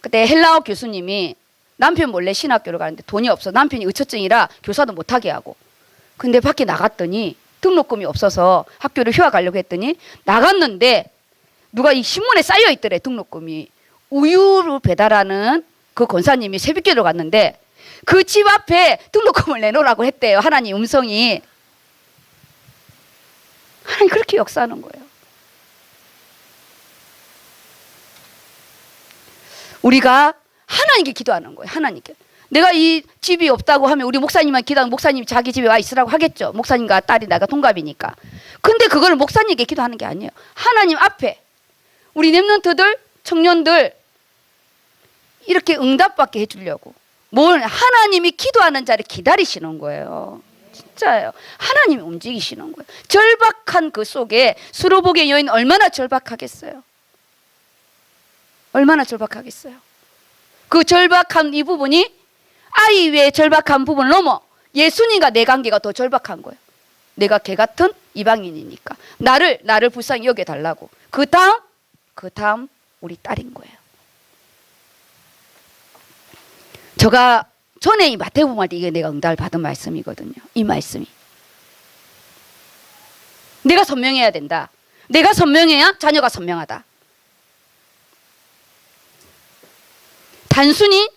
Speaker 1: 그때 헬라어 교수님이 남편 몰래 신학교를 가는데 돈이 없어. 남편이 의처증이라 교사도 못하게 하고. 근데 밖에 나갔더니 등록금이 없어서 학교를 휴학 가려고 했더니 나갔는데 누가 이 신문에 쌓여 있더래. 등록금이. 우유를 배달하는 그 권사님이 새벽기도를 갔는데 그 집 앞에 등록금을 내놓으라고 했대요. 하나님 음성이. 하나님 그렇게 역사하는 거예요. 우리가 하나님께 기도하는 거예요. 하나님께. 내가 이 집이 없다고 하면 우리 목사님만 기도하면 목사님이 자기 집에 와 있으라고 하겠죠. 목사님과 딸이 내가 동갑이니까. 근데 그거를 목사님께 기도하는 게 아니에요. 하나님 앞에 우리 랩런트들, 청년들 이렇게 응답받게 해주려고 뭘 하나님이 기도하는 자를 기다리시는 거예요. 진짜예요. 하나님이 움직이시는 거예요. 절박한 그 속에 수로복의 여인 얼마나 절박하겠어요. 얼마나 절박하겠어요. 그 절박한 이 부분이 아이 외에 절박한 부분을 넘어 예수님과 내 관계가 더 절박한 거예요. 내가 개 같은 이방인이니까 나를 불쌍히 여겨 달라고. 그 다음 우리 딸인 거예요. 제가 전에 이 마태복음 할 때 이게 내가 응답을 받은 말씀이거든요. 이 말씀이. 내가 선명해야 된다. 내가 선명해야 자녀가 선명하다. 단순히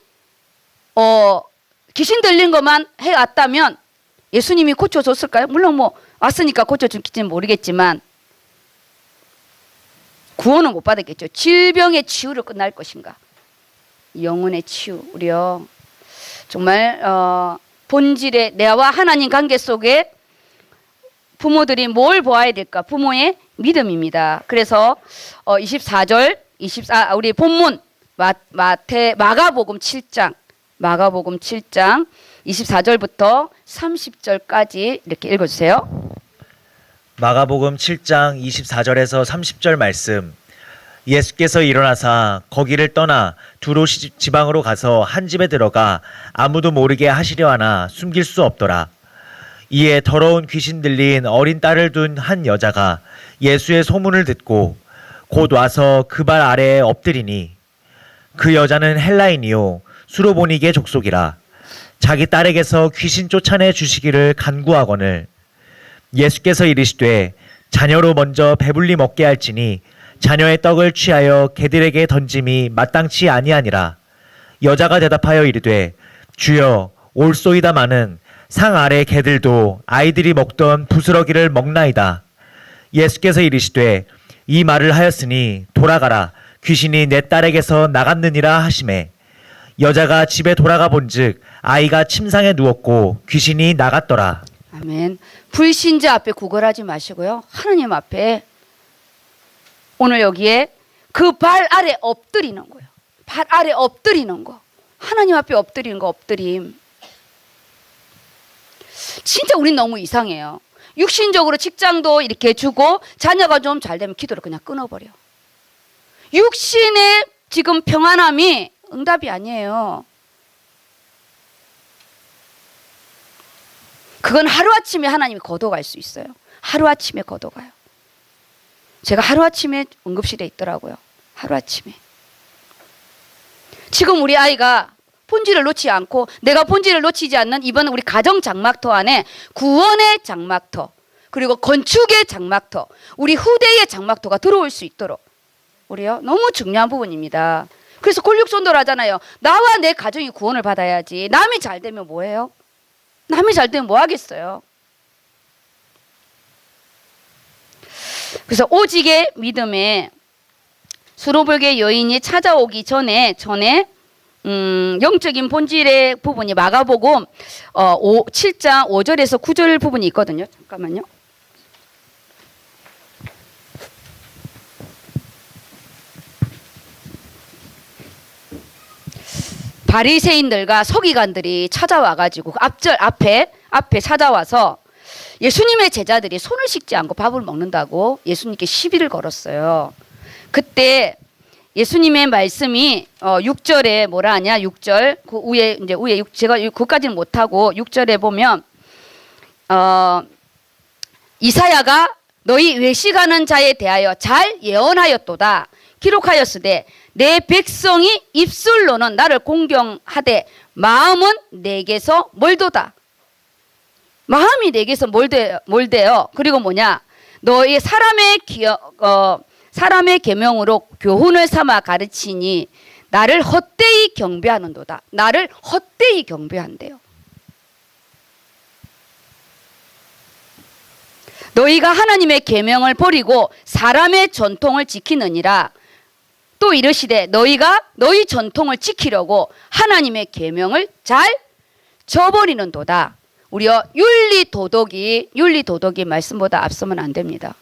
Speaker 1: 귀신 들린 것만 해왔다면 예수님이 고쳐줬을까요? 물론 뭐 왔으니까 고쳐줄지는 모르겠지만 구원은 못 받았겠죠. 질병의 치유로 끝날 것인가? 영혼의 치유. 우리요 정말 본질의 나와 하나님 관계 속에 부모들이 뭘 보아야 될까? 부모의 믿음입니다. 그래서 24절, 우리 본문 마가복음 7장 24절부터 30절까지 이렇게 읽어주세요.
Speaker 2: 마가복음 7장 24절에서 30절 말씀. 예수께서 일어나사 거기를 떠나 두로 지방으로 가서 한 집에 들어가 아무도 모르게 하시려 하나 숨길 수 없더라. 이에 더러운 귀신 들린 어린 딸을 둔 한 여자가 예수의 소문을 듣고 곧 와서 그 발 아래에 엎드리니 그 여자는 헬라인이요 수로보니게 족속이라. 자기 딸에게서 귀신 쫓아내 주시기를 간구하거늘 예수께서 이르시되 자녀로 먼저 배불리 먹게 할지니 자녀의 떡을 취하여 개들에게 던짐이 마땅치 아니하니라. 여자가 대답하여 이르되 주여 올소이다마는 상 아래 개들도 아이들이 먹던 부스러기를 먹나이다. 예수께서 이르시되 이 말을 하였으니 돌아가라 귀신이 내 딸에게서 나갔느니라 하시매 여자가 집에 돌아가 본즉 아이가 침상에 누웠고 귀신이 나갔더라.
Speaker 1: 아멘. 불신자 앞에 구걸하지 마시고요. 하나님 앞에 오늘 여기에 그 발 아래 엎드리는 거예요. 발 아래 엎드리는 거. 하나님 앞에 엎드리는 거 엎드림. 진짜 우린 너무 이상해요. 육신적으로 직장도 이렇게 주고 자녀가 좀 잘 되면 기도를 그냥 끊어버려. 육신의 지금 평안함이 응답이 아니에요. 그건 하루아침에 하나님이 걷어갈 수 있어요. 하루아침에 걷어가요. 제가 하루아침에 응급실에 있더라고요. 하루아침에. 지금 우리 아이가 본질을 놓지 않고 내가 본질을 놓치지 않는 이번 우리 가정 장막터 안에 구원의 장막터 그리고 건축의 장막터 우리 후대의 장막터가 들어올 수 있도록 우리요 너무 중요한 부분입니다. 그래서 권력전도를 하잖아요. 나와 내 가정이 구원을 받아야지. 남이 잘 되면 뭐해요? 남이 잘 되면 뭐 하겠어요? 그래서 오직의 믿음에 수로불의 여인이 찾아오기 전에 영적인 본질의 부분이 마가복음 7장 5절에서 9절 부분이 있거든요. 잠깐만요. 바리새인들과 서기관들이 찾아와가지고 앞에 찾아와서 예수님의 제자들이 손을 씻지 않고 밥을 먹는다고 예수님께 시비를 걸었어요. 그때 예수님의 말씀이 6절에 뭐라 하냐? 6절 그 위에 제가 그까지는 못하고 6절에 보면 이사야가 너희 외식하는 자에 대하여 잘 예언하였도다. 기록하였으되 내 백성이 입술로는 나를 공경하되 마음은 내게서 멀도다. 마음이 내게서 멀대요. 그리고 뭐냐? 너희 사람의 계명으로 교훈을 삼아 가르치니 나를 헛되이 경배하는도다. 나를 헛되이 경배한대요. 너희가 하나님의 계명을 버리고 사람의 전통을 지키느니라. 또 이르시되 너희가 너희 전통을 지키려고 하나님의 계명을 잘 저버리는도다. 우리요 윤리 도덕이 말씀보다 앞서면 안 됩니다.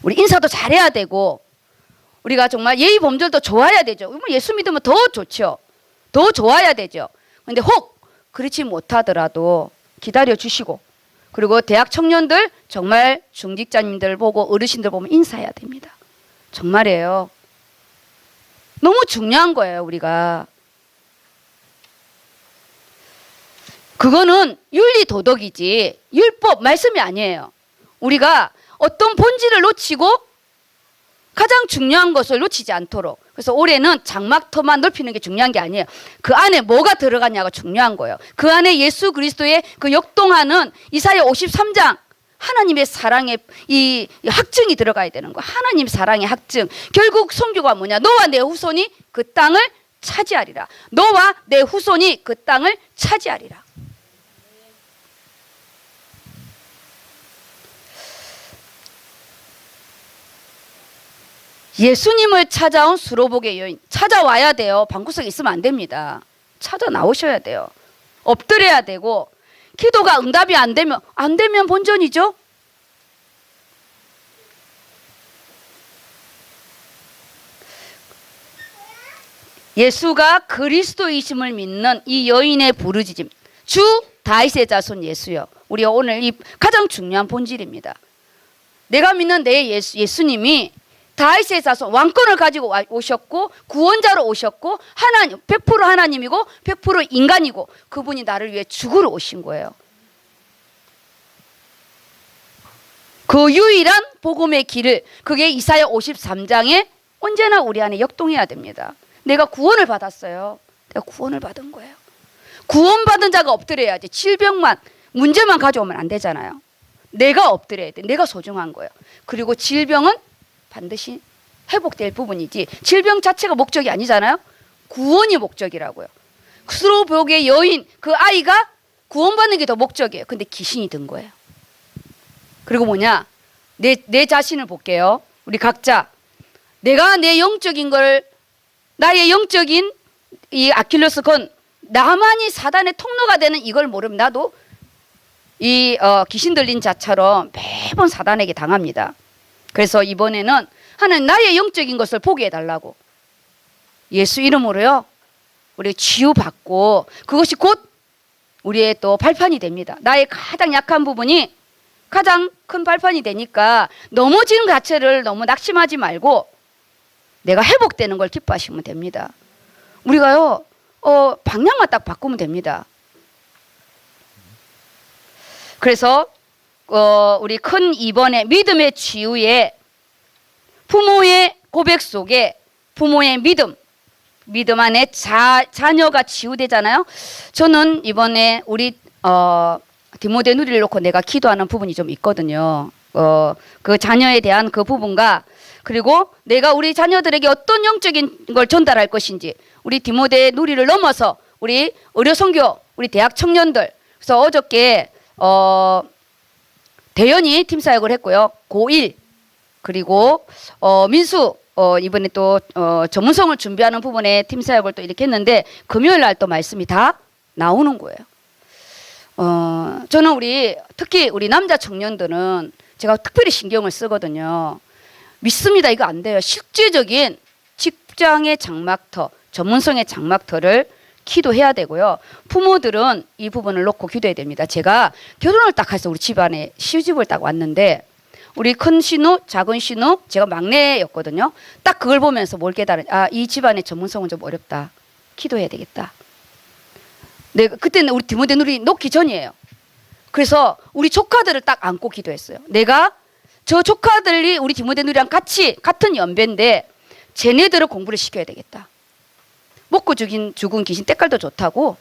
Speaker 1: 우리 인사도 잘해야 되고 우리가 정말 예의 범절도 좋아야 되죠. 예수 믿으면 더 좋죠. 더 좋아야 되죠. 근데 혹 그렇지 못하더라도 기다려 주시고 그리고 대학 청년들 정말 중직자님들 보고 어르신들 보면 인사해야 됩니다. 정말이에요. 너무 중요한 거예요, 우리가. 그거는 윤리 도덕이지 율법 말씀이 아니에요. 우리가 어떤 본질을 놓치고 가장 중요한 것을 놓치지 않도록. 그래서 올해는 장막터만 넓히는 게 중요한 게 아니에요. 그 안에 뭐가 들어가냐가 중요한 거예요. 그 안에 예수 그리스도의 그 역동하는 이사야 53장 하나님의 사랑의 이 확증이 들어가야 되는 거야. 하나님 사랑의 확증. 결국 선교가 뭐냐? 너와 내 후손이 그 땅을 차지하리라. 너와 내 후손이 그 땅을 차지하리라. 예수님을 찾아온 수로복의 여인. 찾아와야 돼요. 방구석에 있으면 안 됩니다. 찾아 나오셔야 돼요. 엎드려야 되고 기도가 응답이 안 되면 본전이죠. 예수가 그리스도이심을 믿는 이 여인의 부르짖음. 주 다윗의 자손 예수여. 우리가 오늘 이 가장 중요한 본질입니다. 내가 믿는 내 예수님이 다윗의 자손 왕권을 가지고 오셨고 구원자로 오셨고 하나님 100% 하나님이고 100% 인간이고 그분이 나를 위해 죽으러 오신 거예요. 그 유일한 복음의 길을 그게 이사야 53장에 언제나 우리 안에 역동해야 됩니다. 내가 구원을 받았어요. 내가 구원을 받은 거예요. 구원받은 자가 엎드려야지. 질병만 문제만 가져오면 안 되잖아요. 내가 엎드려야 돼. 내가 소중한 거예요. 그리고 질병은 반드시 회복될 부분이지 질병 자체가 목적이 아니잖아요. 구원이 목적이라고요. 수로복의 여인 그 아이가 구원받는 게 더 목적이에요. 근데 귀신이 든 거예요. 그리고 뭐냐? 내 자신을 볼게요. 우리 각자 내가 내 영적인 걸 나의 영적인 이 아킬레스 건 나만이 사단의 통로가 되는 이걸 모르면 나도 이 귀신 들린 자처럼 매번 사단에게 당합니다. 그래서 이번에는 하나님 나의 영적인 것을 보게 해달라고 예수 이름으로요 우리 치유받고 그것이 곧 우리의 또 발판이 됩니다. 나의 가장 약한 부분이 가장 큰 발판이 되니까 넘어지는 자체를 너무 낙심하지 말고 내가 회복되는 걸 기뻐하시면 됩니다. 우리가요 방향만 딱 바꾸면 됩니다. 그래서 우리 큰 이번에 믿음의 치유에 부모의 고백 속에 부모의 믿음 안에 자녀가 치유되잖아요. 저는 이번에 우리 디모데 누리를 놓고 내가 기도하는 부분이 좀 있거든요. 그 자녀에 대한 그 부분과 그리고 내가 우리 자녀들에게 어떤 영적인 걸 전달할 것인지 우리 디모데 누리를 넘어서 우리 의료선교 우리 대학 청년들 그래서 어저께 대연이 팀 사역을 했고요. 고1 그리고 민수 이번에 또 전문성을 준비하는 부분에 팀 사역을 또 이렇게 했는데 금요일 날 또 말씀이 다 나오는 거예요. 저는 특히 우리 남자 청년들은 제가 특별히 신경을 쓰거든요. 믿습니다. 이거 안 돼요. 실제적인 직장의 장막터, 전문성의 장막터를 기도해야 되고요. 부모들은 이 부분을 놓고 기도해야 됩니다. 제가 결혼을 딱 해서 우리 집안에 시집을 딱 왔는데 우리 큰 신우, 작은 신우, 제가 막내였거든요. 딱 그걸 보면서 뭘 깨달은? 이 집안의 전문성은 좀 어렵다. 기도해야 되겠다. 그때는 우리 디모데 누리 놓기 전이에요. 그래서 우리 조카들을 딱 안고 기도했어요. 내가 저 조카들이 우리 디모데 누리랑 같은 연배인데 쟤네들을 공부를 시켜야 되겠다. 먹고 죽은 귀신 때깔도 좋다고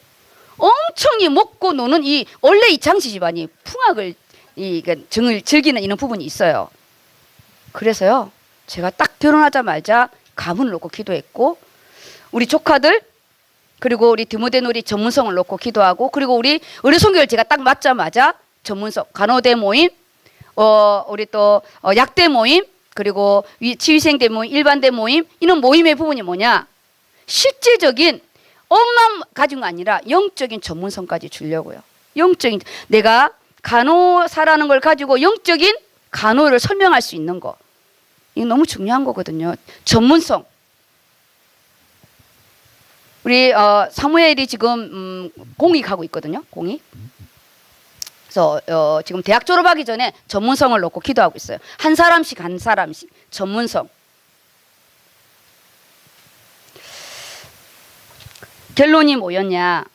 Speaker 1: 엄청 먹고 노는 원래 이 장씨 집안이 풍악을 정을 즐기는 이런 부분이 있어요. 그래서요 제가 딱 결혼하자마자 가문을 놓고 기도했고 우리 조카들 그리고 우리 디모데 누리 전문성을 놓고 기도하고 그리고 우리 의료선교를 제가 딱 맞자마자 전문성 간호대 모임 우리 또 약대 모임 그리고 치유생대 모임 일반대 모임 이런 모임의 부분이 뭐냐 실제적인 엄만 가진 거 아니라 영적인 전문성까지 주려고요. 영적인 내가 간호사라는 걸 가지고 영적인 간호를 설명할 수 있는 거 이거 너무 중요한 거거든요. 전문성 우리 사무엘이 지금 공익하고 있거든요. 공익. 그래서 지금 대학 졸업하기 전에 전문성을 놓고 기도하고 있어요. 한 사람씩 전문성. 결론이 뭐였냐?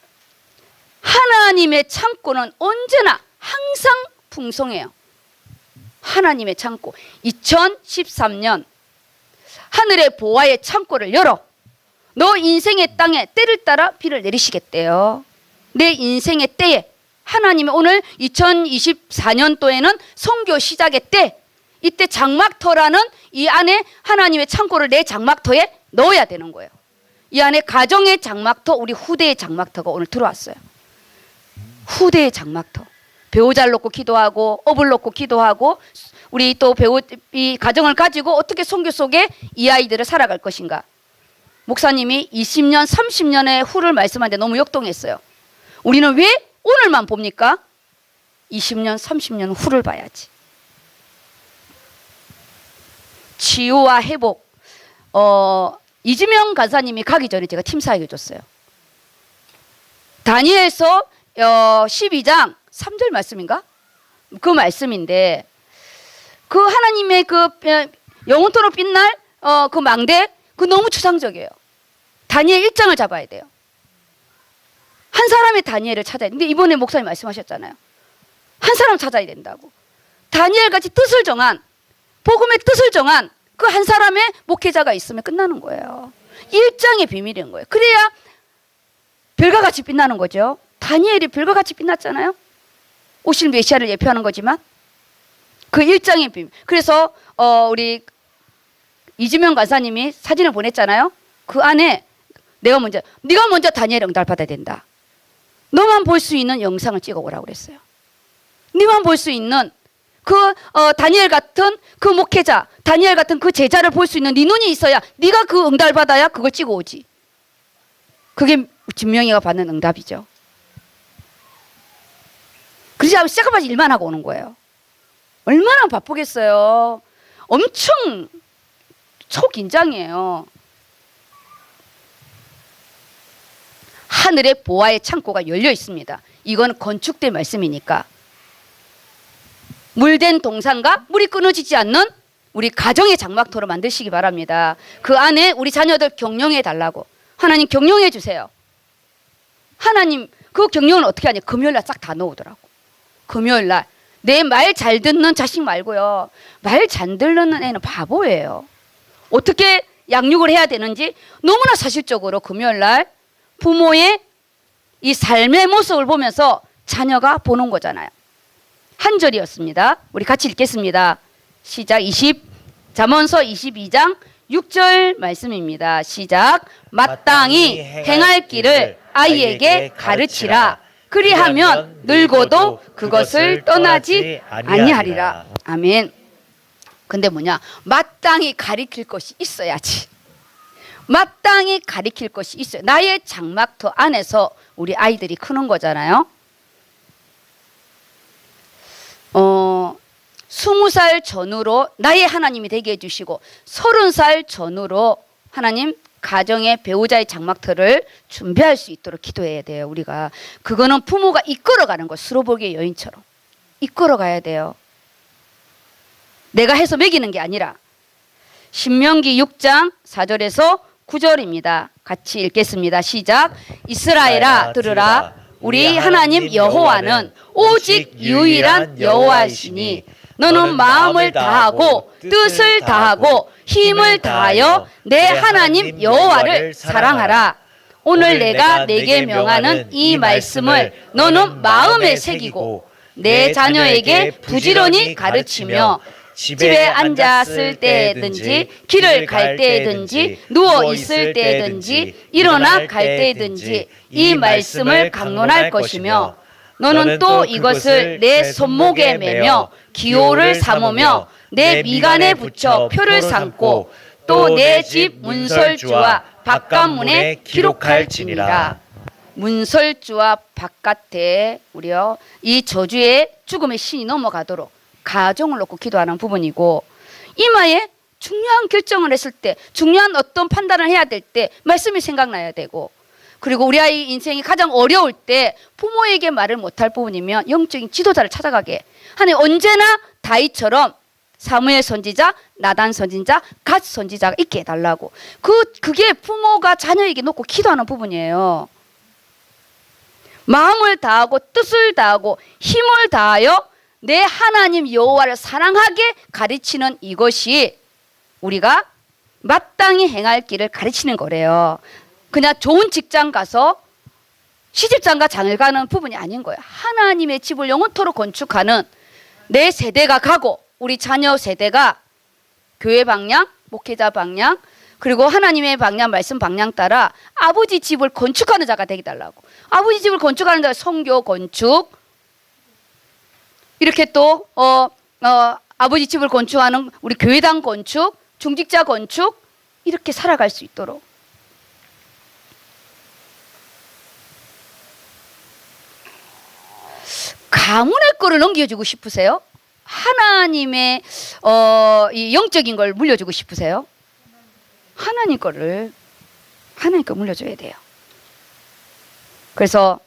Speaker 1: 하나님의 창고는 언제나 항상 풍성해요. 하나님의 창고. 2013년 하늘의 보화의 창고를 열어. 너 인생의 땅에 때를 따라 비를 내리시겠대요. 내 인생의 때에 하나님의 오늘 2024년도에는 선교 시작의 때, 이때 장막터라는 이 안에 하나님의 창고를 내 장막터에 넣어야 되는 거예요. 이 안에 가정의 장막터, 우리 후대의 장막터가 오늘 들어왔어요. 후대의 장막터. 배우자를 놓고 기도하고 업을 놓고 기도하고 우리 또 이 가정을 가지고 어떻게 선교 속에 이 아이들을 살아갈 것인가. 목사님이 20년, 30년의 후를 말씀하는데 너무 역동했어요. 우리는 왜 오늘만 봅니까? 20년, 30년 후를 봐야지. 치유와 회복. 이지명 간사님이 가기 전에 제가 팀사에게 줬어요. 다니엘서 12장 3절 말씀인가? 그 말씀인데 그 하나님의 그 영원토록 빛날 그 망대 그 너무 추상적이에요. 다니엘 1장을 잡아야 돼요. 한 사람의 다니엘을 찾아야 돼. 근데 이번에 목사님 말씀하셨잖아요. 한 사람 찾아야 된다고. 다니엘 같이 뜻을 정한 복음의 뜻을 정한 그 한 사람의 목회자가 있으면 끝나는 거예요. 1장의 비밀인 거예요. 그래야 별과 같이 빛나는 거죠. 다니엘이 별과 같이 빛났잖아요. 오실 메시아를 예표하는 거지만 그 1장의 비밀. 그래서 우리 이지명 간사님이 사진을 보냈잖아요. 그 안에 네가 먼저 다니엘 응답받아야 된다. 너만 볼 수 있는 영상을 찍어오라고 그랬어요. 네만 볼 수 있는 그 다니엘 같은 그 목회자, 다니엘 같은 그 제자를 볼 수 있는 네 눈이 있어야 네가 그 응답을 받아야 그걸 찍어오지. 그게 진명이가 받는 응답이죠. 그러지 시작하자마자 일만 하고 오는 거예요. 얼마나 바쁘겠어요. 엄청 초긴장이에요. 하늘의 보화의 창고가 열려 있습니다. 이건 건축된 말씀이니까. 물된 동산과 물이 끊어지지 않는 우리 가정의 장막터로 만드시기 바랍니다. 그 안에 우리 자녀들 경영해 달라고. 하나님 경영해 주세요. 하나님 그 경영을 어떻게 하냐. 금요일날 싹 다 넣어오더라고. 금요일날 내 말 잘 듣는 자식 말고요. 말 잘 듣는 애는 바보예요. 어떻게 양육을 해야 되는지 너무나 사실적으로 금요일날 부모의 이 삶의 모습을 보면서 자녀가 보는 거잖아요. 한 절이었습니다. 우리 같이 읽겠습니다. 시작. 잠언서 22장 6절 말씀입니다. 시작. 마땅히 행할 길을 아이에게 가르치라. 그리하면 늙어도 그것을 떠나지 아니하리라. 아멘. 근데 뭐냐? 마땅히 가리킬 것이 있어야지. 마땅히 가리킬 것이 있어요. 나의 장막터 안에서 우리 아이들이 크는 거잖아요. 20살 전후로 나의 하나님이 되게 해주시고 30살 전후로 하나님 가정의 배우자의 장막터를 준비할 수 있도록 기도해야 돼요. 우리가 그거는 부모가 이끌어가는 거. 스로보기의 여인처럼 이끌어가야 돼요. 내가 해서 먹이는 게 아니라. 신명기 6장 4절에서 9절입니다. 같이 읽겠습니다. 시작. 이스라엘아 들으라. 우리 하나님 여호와는 오직 유일한 여호와이시니 너는 마음을 다하고 뜻을 다하고 힘을 다하여 내 하나님 여호와를 사랑하라. 오늘 내가 내게 명하는 이 말씀을 너는 마음에 새기고 내 자녀에게 부지런히 가르치며 집에 앉았을 때든지 길을 갈 때든지 누워 있을 때든지 일어나 갈 때든지 이 말씀을 강론할 것이며 너는 또 이것을 내 손목에 매며 기호를 삼으며 내 미간에 붙여 표를 삼고 또 내 집 문설주와 바깥문에 기록할지니라. 문설주와 바깥에 우리요 이 저주의 죽음의 신이 넘어가도록 가정을 놓고 기도하는 부분이고, 이마에 중요한 결정을 했을 때, 중요한 어떤 판단을 해야 될 때 말씀이 생각나야 되고, 그리고 우리 아이 인생이 가장 어려울 때 부모에게 말을 못할 부분이면 영적인 지도자를 찾아가게. 하나님 언제나 다윗처럼 사무엘 선지자, 나단 선지자, 갓 선지자가 있게 해달라고. 그게 부모가 자녀에게 놓고 기도하는 부분이에요. 마음을 다하고 뜻을 다하고 힘을 다하여 내 하나님 여호와를 사랑하게 가르치는 이것이 우리가 마땅히 행할 길을 가르치는 거래요. 그냥 좋은 직장 가서 시집장가 장을 가는 부분이 아닌 거예요. 하나님의 집을 영원토록 건축하는 내 세대가 가고 우리 자녀 세대가 교회 방향, 목회자 방향, 그리고 하나님의 방향, 말씀 방향 따라 아버지 집을 건축하는 자가 되게 달라고. 아버지 집을 건축하는 자가 성교 건축, 이렇게 또 아버지 집을 건축하는 우리 교회당 건축, 중직자 건축, 이렇게 살아갈 수 있도록. 가문의 거를 넘겨주고 싶으세요? 하나님의 이 영적인 걸 물려주고 싶으세요? 하나님 거 물려줘야 돼요. 그래서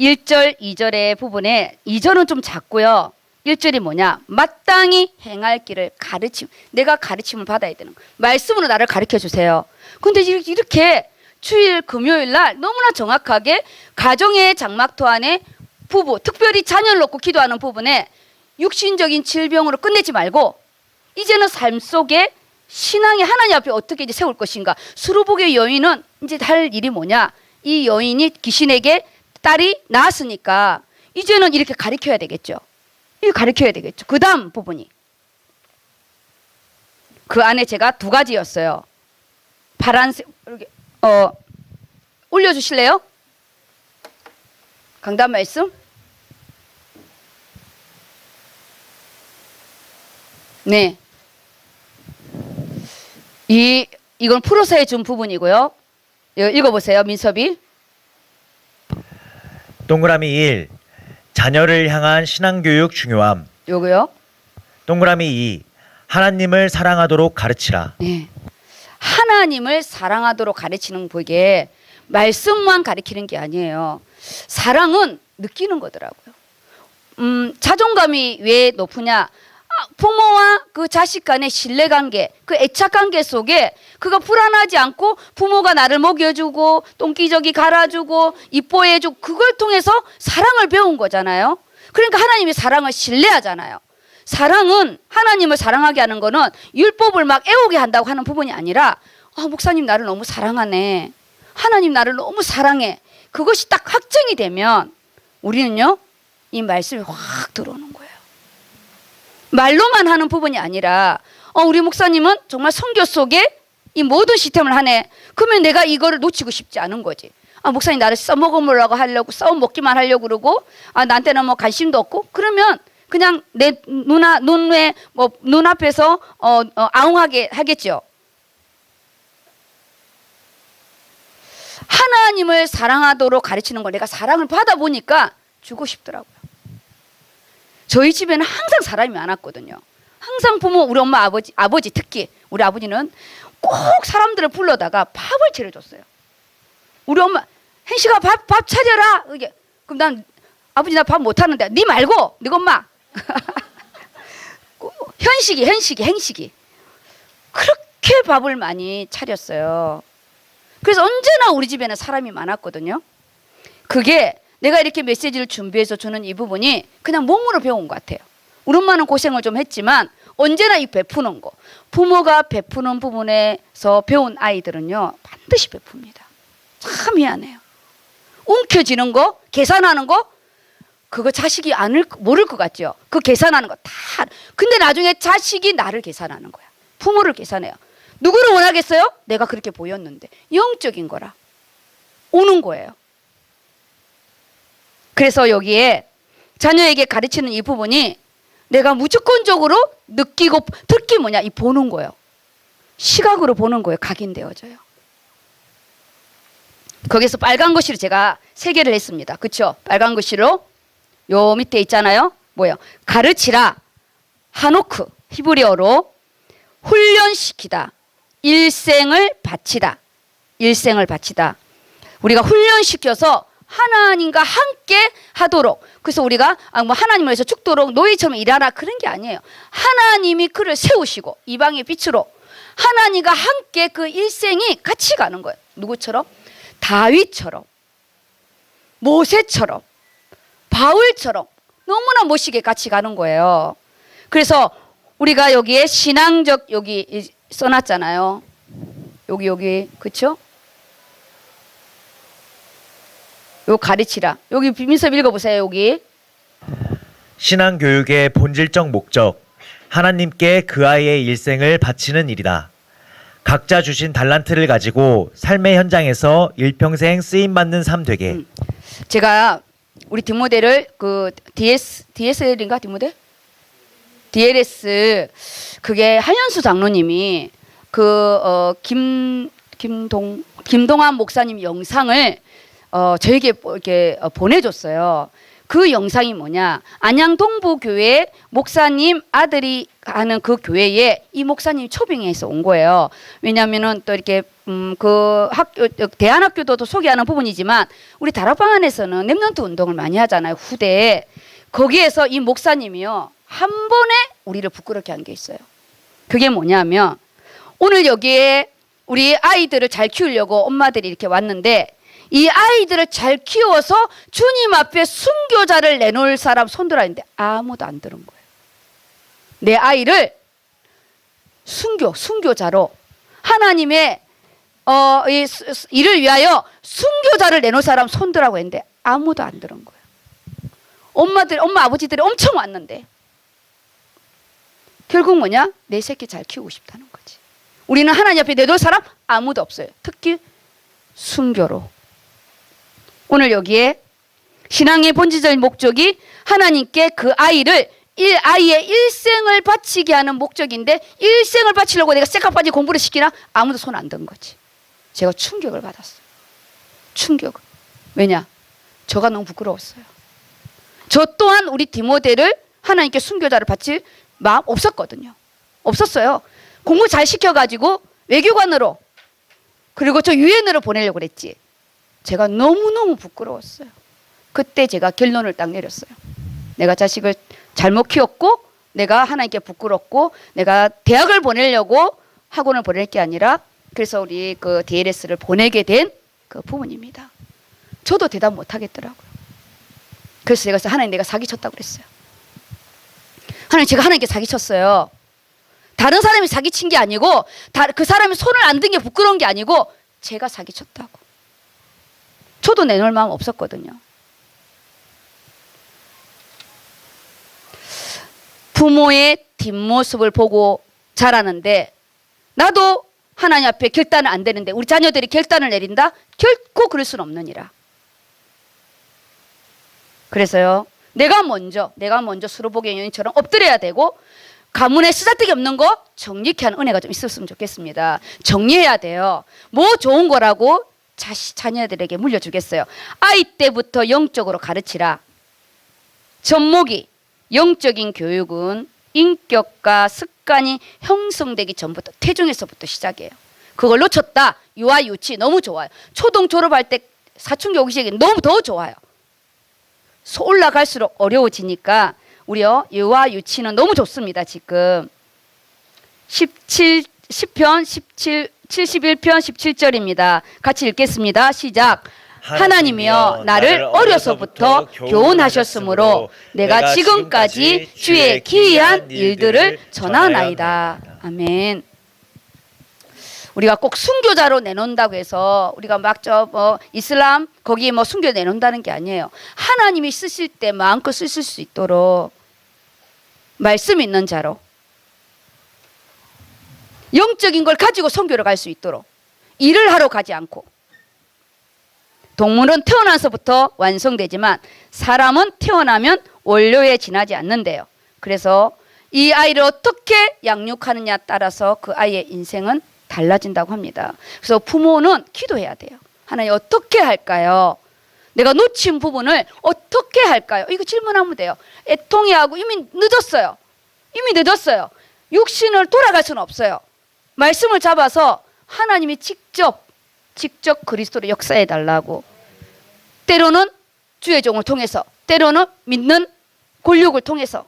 Speaker 1: 1절, 2절의 부분에 2절은 좀 작고요. 1절이 뭐냐? 마땅히 행할 길을 가르침. 내가 가르침을 받아야 되는 거예요. 말씀으로 나를 가르쳐 주세요. 근데 이렇게 주일 금요일 날 너무나 정확하게 가정의 장막토 안에 부부, 특별히 자녀를 놓고 기도하는 부분에 육신적인 질병으로 끝내지 말고 이제는 삶 속에 신앙이 하나님 앞에 어떻게 이제 세울 것인가. 수르복의 여인은 이제 할 일이 뭐냐? 이 여인이 귀신에게 딸이 낳았으니까 이제는 이렇게 가르쳐야 되겠죠. 이거 가르쳐야 되겠죠. 그 다음 부분이 그 안에 제가 두 가지였어요. 파란색 이렇게 올려주실래요? 강단 말씀. 네. 이건 풀어서 해준 부분이고요. 읽어보세요, 민섭이.
Speaker 2: 동그라미 1. 자녀를 향한 신앙교육 중요함.
Speaker 1: 요거요.
Speaker 2: 동그라미 2. 하나님을 사랑하도록 가르치라.
Speaker 1: 네. 하나님을 사랑하도록 가르치는 그게 말씀만 가르치는 게 아니에요. 사랑은 느끼는 거더라고요. 자존감이 왜 높으냐? 부모와 그 자식 간의 신뢰관계, 그 애착관계 속에 그가 불안하지 않고 부모가 나를 먹여주고 똥기저귀 갈아주고 이뻐해주고 그걸 통해서 사랑을 배운 거잖아요. 그러니까 하나님의 사랑을 신뢰하잖아요. 사랑은 하나님을 사랑하게 하는 거는 율법을 막 애우게 한다고 하는 부분이 아니라 목사님 나를 너무 사랑하네. 하나님 나를 너무 사랑해. 그것이 딱 확정이 되면 우리는요 이 말씀이 확 들어오는 거예요. 말로만 하는 부분이 아니라 우리 목사님은 정말 선교 속에 이 모든 시스템을 하네. 그러면 내가 이거를 놓치고 싶지 않은 거지. 목사님 나를 써먹으려고 하려고 써먹기만 하려고 그러고 나한테는 뭐 관심도 없고 그러면 그냥 내 눈앞에서 아웅하게 하겠죠. 하나님을 사랑하도록 가르치는 걸 내가 사랑을 받아보니까 주고 싶더라고요. 저희 집에는 항상 사람이 많았거든요. 항상 부모, 우리 엄마, 아버지 특히 우리 아버지는 꼭 사람들을 불러다가 밥을 차려줬어요. 우리 엄마, hen시가 밥 차려라. 그럼 난 아버지 나 밥 못하는데 네 말고 네 엄마. 행식이 그렇게 밥을 많이 차렸어요. 그래서 언제나 우리 집에는 사람이 많았거든요. 그게 내가 이렇게 메시지를 준비해서 주는 이 부분이 그냥 몸으로 배운 것 같아요. 우리 엄마는 고생을 좀 했지만 언제나 이 베푸는 거, 부모가 베푸는 부분에서 배운 아이들은요 반드시 베풉니다. 참 미안해요. 움켜쥐는 거, 계산하는 거, 그거 자식이 모를 것 같죠. 그 계산하는 거 다. 근데 나중에 자식이 나를 계산하는 거야. 부모를 계산해요. 누구를 원하겠어요? 내가 그렇게 보였는데. 영적인 거라 오는 거예요. 그래서 여기에 자녀에게 가르치는 이 부분이 내가 무조건적으로 느끼고 특히 뭐냐? 이 보는 거예요. 시각으로 보는 거예요. 각인되어져요. 거기서 빨간 글씨로 제가 3개를 했습니다. 그렇죠? 빨간 글씨로 요 밑에 있잖아요. 뭐예요? 가르치라, 하노크, 히브리어로 훈련시키다, 일생을 바치다. 우리가 훈련시켜서 하나님과 함께 하도록. 그래서 우리가 하나님을 위해서 죽도록 노예처럼 일하라 그런 게 아니에요. 하나님이 그를 세우시고 이방의 빛으로 하나님과 함께 그 일생이 같이 가는 거예요. 누구처럼? 다윗처럼. 모세처럼 바울처럼 너무나 멋있게 같이 가는 거예요. 그래서 우리가 여기에 신앙적 여기 써놨잖아요. 여기 그쵸? 요 가르치라. 여기 민섭 읽어보세요. 여기
Speaker 2: 신앙 교육의 본질적 목적, 하나님께 그 아이의 일생을 바치는 일이다. 각자 주신 달란트를 가지고 삶의 현장에서 일평생 쓰임 받는 삶 되게.
Speaker 1: 제가 우리 디모데를 그 DSL인가 디모데? DLS 그게 한현수 장로님이 그 김동환 목사님 영상을 저에게 이렇게 보내줬어요. 그 영상이 뭐냐? 안양 동부교회 목사님 아들이 하는 그 교회에 이 목사님이 초빙해서 온 거예요. 왜냐하면은 또 이렇게 그 학교 대안학교도 소개하는 부분이지만 우리 다락방 안에서는 랩런트 운동을 많이 하잖아요. 후대에 거기에서 이 목사님이요 한 번에 우리를 부끄럽게 한 게 있어요. 그게 뭐냐면 오늘 여기에 우리 아이들을 잘 키우려고 엄마들이 이렇게 왔는데 이 아이들을 잘 키워서 주님 앞에 순교자를 내놓을 사람 손들어 했는데 아무도 안 들은 거예요. 내 아이를 순교자로 하나님의 일을 위하여 순교자를 내놓을 사람 손들라고 했는데 아무도 안 들은 거예요. 엄마 아버지들이 엄청 왔는데 결국 뭐냐? 내 새끼 잘 키우고 싶다는 거지. 우리는 하나님 앞에 내놓을 사람 아무도 없어요. 특히 순교로. 오늘 여기에 신앙의 본질적인 목적이 하나님께 그 아이의 일생을 바치게 하는 목적인데 일생을 바치려고 내가 쎄까빠지 공부를 시키나 아무도 손 안 든 거지. 제가 충격을 받았어요. 충격을. 왜냐? 저가 너무 부끄러웠어요. 저 또한 우리 디모데를 하나님께 순교자를 바칠 마음 없었거든요. 없었어요. 공부 잘 시켜가지고 외교관으로 그리고 저 유엔으로 보내려고 그랬지. 제가 너무너무 부끄러웠어요. 그때 제가 결론을 딱 내렸어요. 내가 자식을 잘못 키웠고 내가 하나님께 부끄럽고 내가 대학을 보내려고 학원을 보낼 게 아니라 그래서 우리 그 DLS를 보내게 된 그 부분입니다. 저도 대답 못 하겠더라고요. 그래서 제가 하나님 내가 사기쳤다고 그랬어요. 하나님 제가 하나님께 사기쳤어요. 다른 사람이 사기친 게 아니고 그 사람이 손을 안 든 게 부끄러운 게 아니고 제가 사기쳤다고. 저도 내놓을 마음 없었거든요. 부모의 뒷모습을 보고 자라는데 나도 하나님 앞에 결단은 안 되는데 우리 자녀들이 결단을 내린다? 결코 그럴 수는 없느니라. 그래서요. 내가 먼저 수로보기의 여인처럼 엎드려야 되고 가문에 쓰잘데기 없는 거 정리케 하는 은혜가 좀 있었으면 좋겠습니다. 정리해야 돼요. 뭐 좋은 거라고 자녀들에게 물려주겠어요. 아이 때부터 영적으로 가르치라. 젖먹이 영적인 교육은 인격과 습관이 형성되기 전부터 태중에서부터 시작해요. 그걸 놓쳤다. 유아 유치 너무 좋아요. 초등 졸업할 때 사춘기 오기 시작이 너무 더 좋아요. 올라갈수록 어려워지니까 우리요 유아 유치는 너무 좋습니다. 지금 10편 71편 17절입니다. 같이 읽겠습니다. 시작. 하나님이여 나를 어려서부터 교훈하셨으므로 내가 지금까지 주의 기이한 일들을 전하나이다. 아멘. 우리가 꼭 순교자로 내놓는다고 해서 우리가 막 이슬람 거기에 뭐 순교 내놓는다는 게 아니에요. 하나님이 쓰실 때 마음껏 쓰실 수 있도록 말씀 있는 자로 영적인 걸 가지고 선교를 갈 수 있도록 일을 하러 가지 않고 동물은 태어나서부터 완성되지만 사람은 태어나면 원료에 지나지 않는데요. 그래서 이 아이를 어떻게 양육하느냐 따라서 그 아이의 인생은 달라진다고 합니다. 그래서 부모는 기도해야 돼요. 하나님 어떻게 할까요? 내가 놓친 부분을 어떻게 할까요? 이거 질문하면 돼요. 애통해하고 이미 늦었어요. 육신을 돌아갈 수는 없어요. 말씀을 잡아서 하나님이 직접 그리스도를 역사해 달라고. 때로는 주의 종을 통해서, 때로는 믿는 권력을 통해서.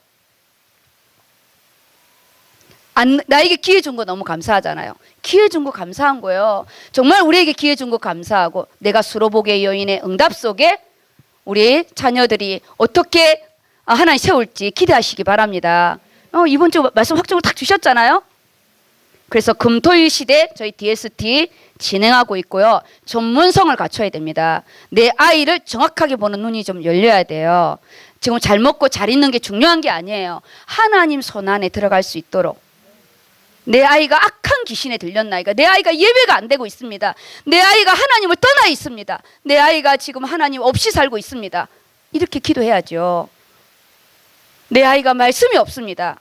Speaker 1: 나에게 기회 준 거 너무 감사하잖아요. 기회 준 거 감사한 거예요. 정말 우리에게 기회 준 거 감사하고 내가 수로보게 여인의 응답 속에 우리 자녀들이 어떻게 하나님 세울지 기대하시기 바랍니다. 이번 주 말씀 확정을 딱 주셨잖아요. 그래서 금토일 시대 저희 DST 진행하고 있고요. 전문성을 갖춰야 됩니다. 내 아이를 정확하게 보는 눈이 좀 열려야 돼요. 지금 잘 먹고 잘 있는 게 중요한 게 아니에요. 하나님 손 안에 들어갈 수 있도록. 내 아이가 악한 귀신에 들렸나이까? 내 아이가 예배가 안 되고 있습니다. 내 아이가 하나님을 떠나 있습니다. 내 아이가 지금 하나님 없이 살고 있습니다. 이렇게 기도해야죠. 내 아이가 말씀이 없습니다.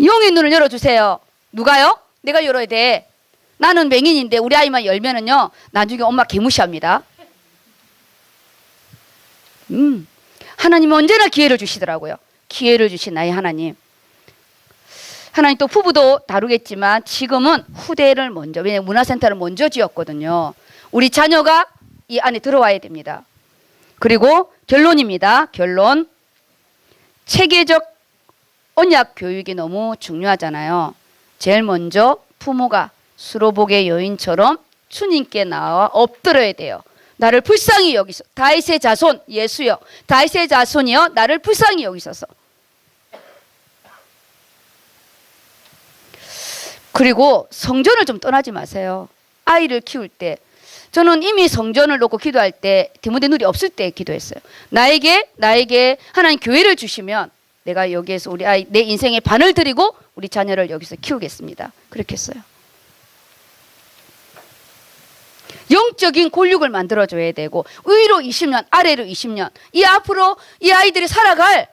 Speaker 1: 영의 눈을 열어주세요. 누가요? 내가 열어야 돼. 나는 맹인인데 우리 아이만 열면은요, 나중에 엄마 개무시합니다. 하나님은 언제나 기회를 주시더라고요. 기회를 주신 나의 하나님. 하나님 또 부부도 다루겠지만 지금은 후대를 먼저, 왜냐하면 문화센터를 먼저 지었거든요. 우리 자녀가 이 안에 들어와야 됩니다. 그리고 결론입니다. 결론. 체계적 언약 교육이 너무 중요하잖아요. 제일 먼저 부모가 수로복의 여인처럼 주님께 나와 엎드려야 돼요. 나를 불쌍히 여기서, 다윗의 자손 예수여, 다윗의 자손이여 나를 불쌍히 여기소서. 그리고 성전을 좀 떠나지 마세요. 아이를 키울 때. 저는 이미 성전을 놓고 기도할 때 디모데 눈이 없을 때 기도했어요. 나에게 하나님 교회를 주시면 내가 여기에서 우리 아이, 내 인생의 반을 드리고 우리 자녀를 여기서 키우겠습니다. 그렇게 했어요. 영적인 골육을 만들어줘야 되고, 위로 20년, 아래로 20년. 이 앞으로 이 아이들이 살아갈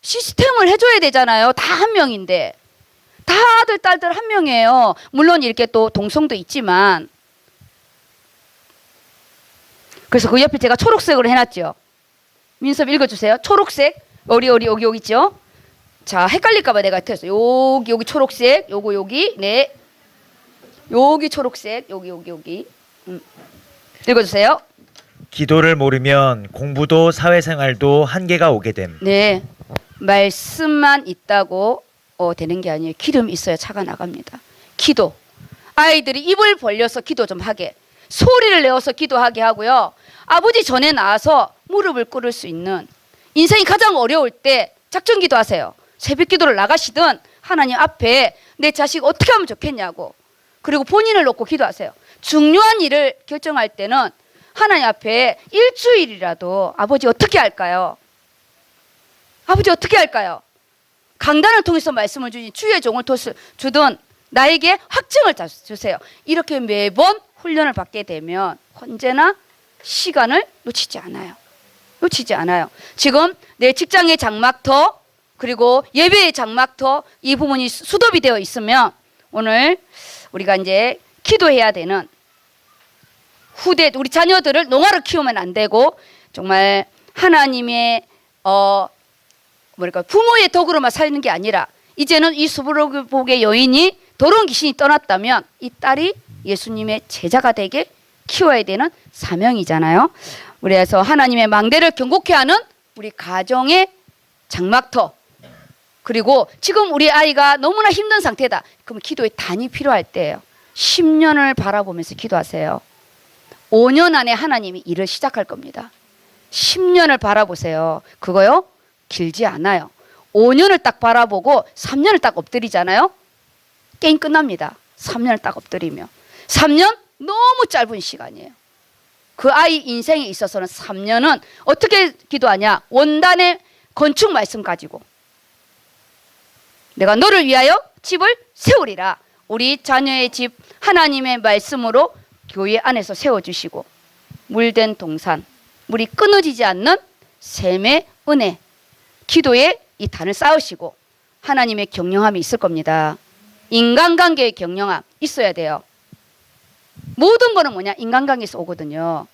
Speaker 1: 시스템을 해줘야 되잖아요. 다 한 명인데. 다 아들, 딸들 한 명이에요. 물론 이렇게 또 동성도 있지만. 그래서 그 옆에 제가 초록색으로 해놨죠. 민섭 읽어주세요. 초록색. 여기 있죠. 자, 헷갈릴까봐 내가 했어요. 여기 초록색, 여기, 네. 여기 초록색, 여기. 읽어주세요.
Speaker 2: 기도를 모르면 공부도 사회생활도 한계가 오게 됨.
Speaker 1: 네. 말씀만 있다고 되는 게 아니에요. 기름이 있어야 차가 나갑니다. 기도. 아이들이 입을 벌려서 기도 좀 하게. 소리를 내어서 기도하게 하고요. 아버지 전에 나와서 무릎을 꿇을 수 있는, 인생이 가장 어려울 때 작전 기도하세요. 새벽 기도를 나가시든 하나님 앞에 내 자식 어떻게 하면 좋겠냐고. 그리고 본인을 놓고 기도하세요. 중요한 일을 결정할 때는 하나님 앞에 일주일이라도 아버지 어떻게 할까요? 아버지 어떻게 할까요? 강단을 통해서 말씀을 주신 주의 종을 주든 나에게 확증을 주세요. 이렇게 매번 훈련을 받게 되면 언제나 시간을 놓치지 않아요. 지금 내 직장의 장막터, 그리고 예배의 장막터, 이 부분이 수dob이 되어 있으면 오늘 우리가 이제 기도해야 되는 후대, 우리 자녀들을 농아로 키우면 안 되고 정말 하나님의 부모의 덕으로만 사는 게 아니라, 이제는 이 수로복의 여인이 더러운 귀신이 떠났다면 이 딸이 예수님의 제자가 되게 키워야 되는 사명이잖아요. 그래서 하나님의 망대를 경고케 하는 우리 가정의 장막터, 그리고 지금 우리 아이가 너무나 힘든 상태다. 그럼 기도의 단이 필요할 때예요. 10년을 바라보면서 기도하세요. 5년 안에 하나님이 일을 시작할 겁니다. 10년을 바라보세요. 그거요? 길지 않아요. 5년을 딱 바라보고 3년을 딱 엎드리잖아요. 게임 끝납니다. 3년을 딱 엎드리면. 3년? 너무 짧은 시간이에요. 그 아이 인생에 있어서는 3년은 어떻게 기도하냐? 원단의 건축 말씀 가지고 내가 너를 위하여 집을 세우리라. 우리 자녀의 집 하나님의 말씀으로 교회 안에서 세워주시고, 물된 동산, 물이 끊어지지 않는 샘의 은혜, 기도에 이 단을 쌓으시고 하나님의 경영함이 있을 겁니다. 인간관계의 경영함 있어야 돼요. 모든 거는 뭐냐? 인간관계에서 오거든요.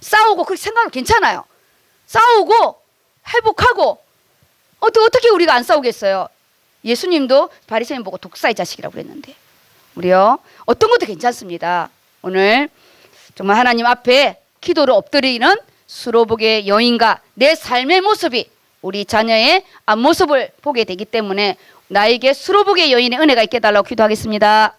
Speaker 1: 싸우고 그렇게 생각하면 괜찮아요. 싸우고 회복하고 어떻게 우리가 안 싸우겠어요? 예수님도 바리새인 보고 독사의 자식이라고 그랬는데, 우리요 어떤 것도 괜찮습니다. 오늘 정말 하나님 앞에 기도를 엎드리는 수로복의 여인과 내 삶의 모습이 우리 자녀의 앞모습을 보게 되기 때문에 나에게 수로복의 여인의 은혜가 있게 해달라고 기도하겠습니다.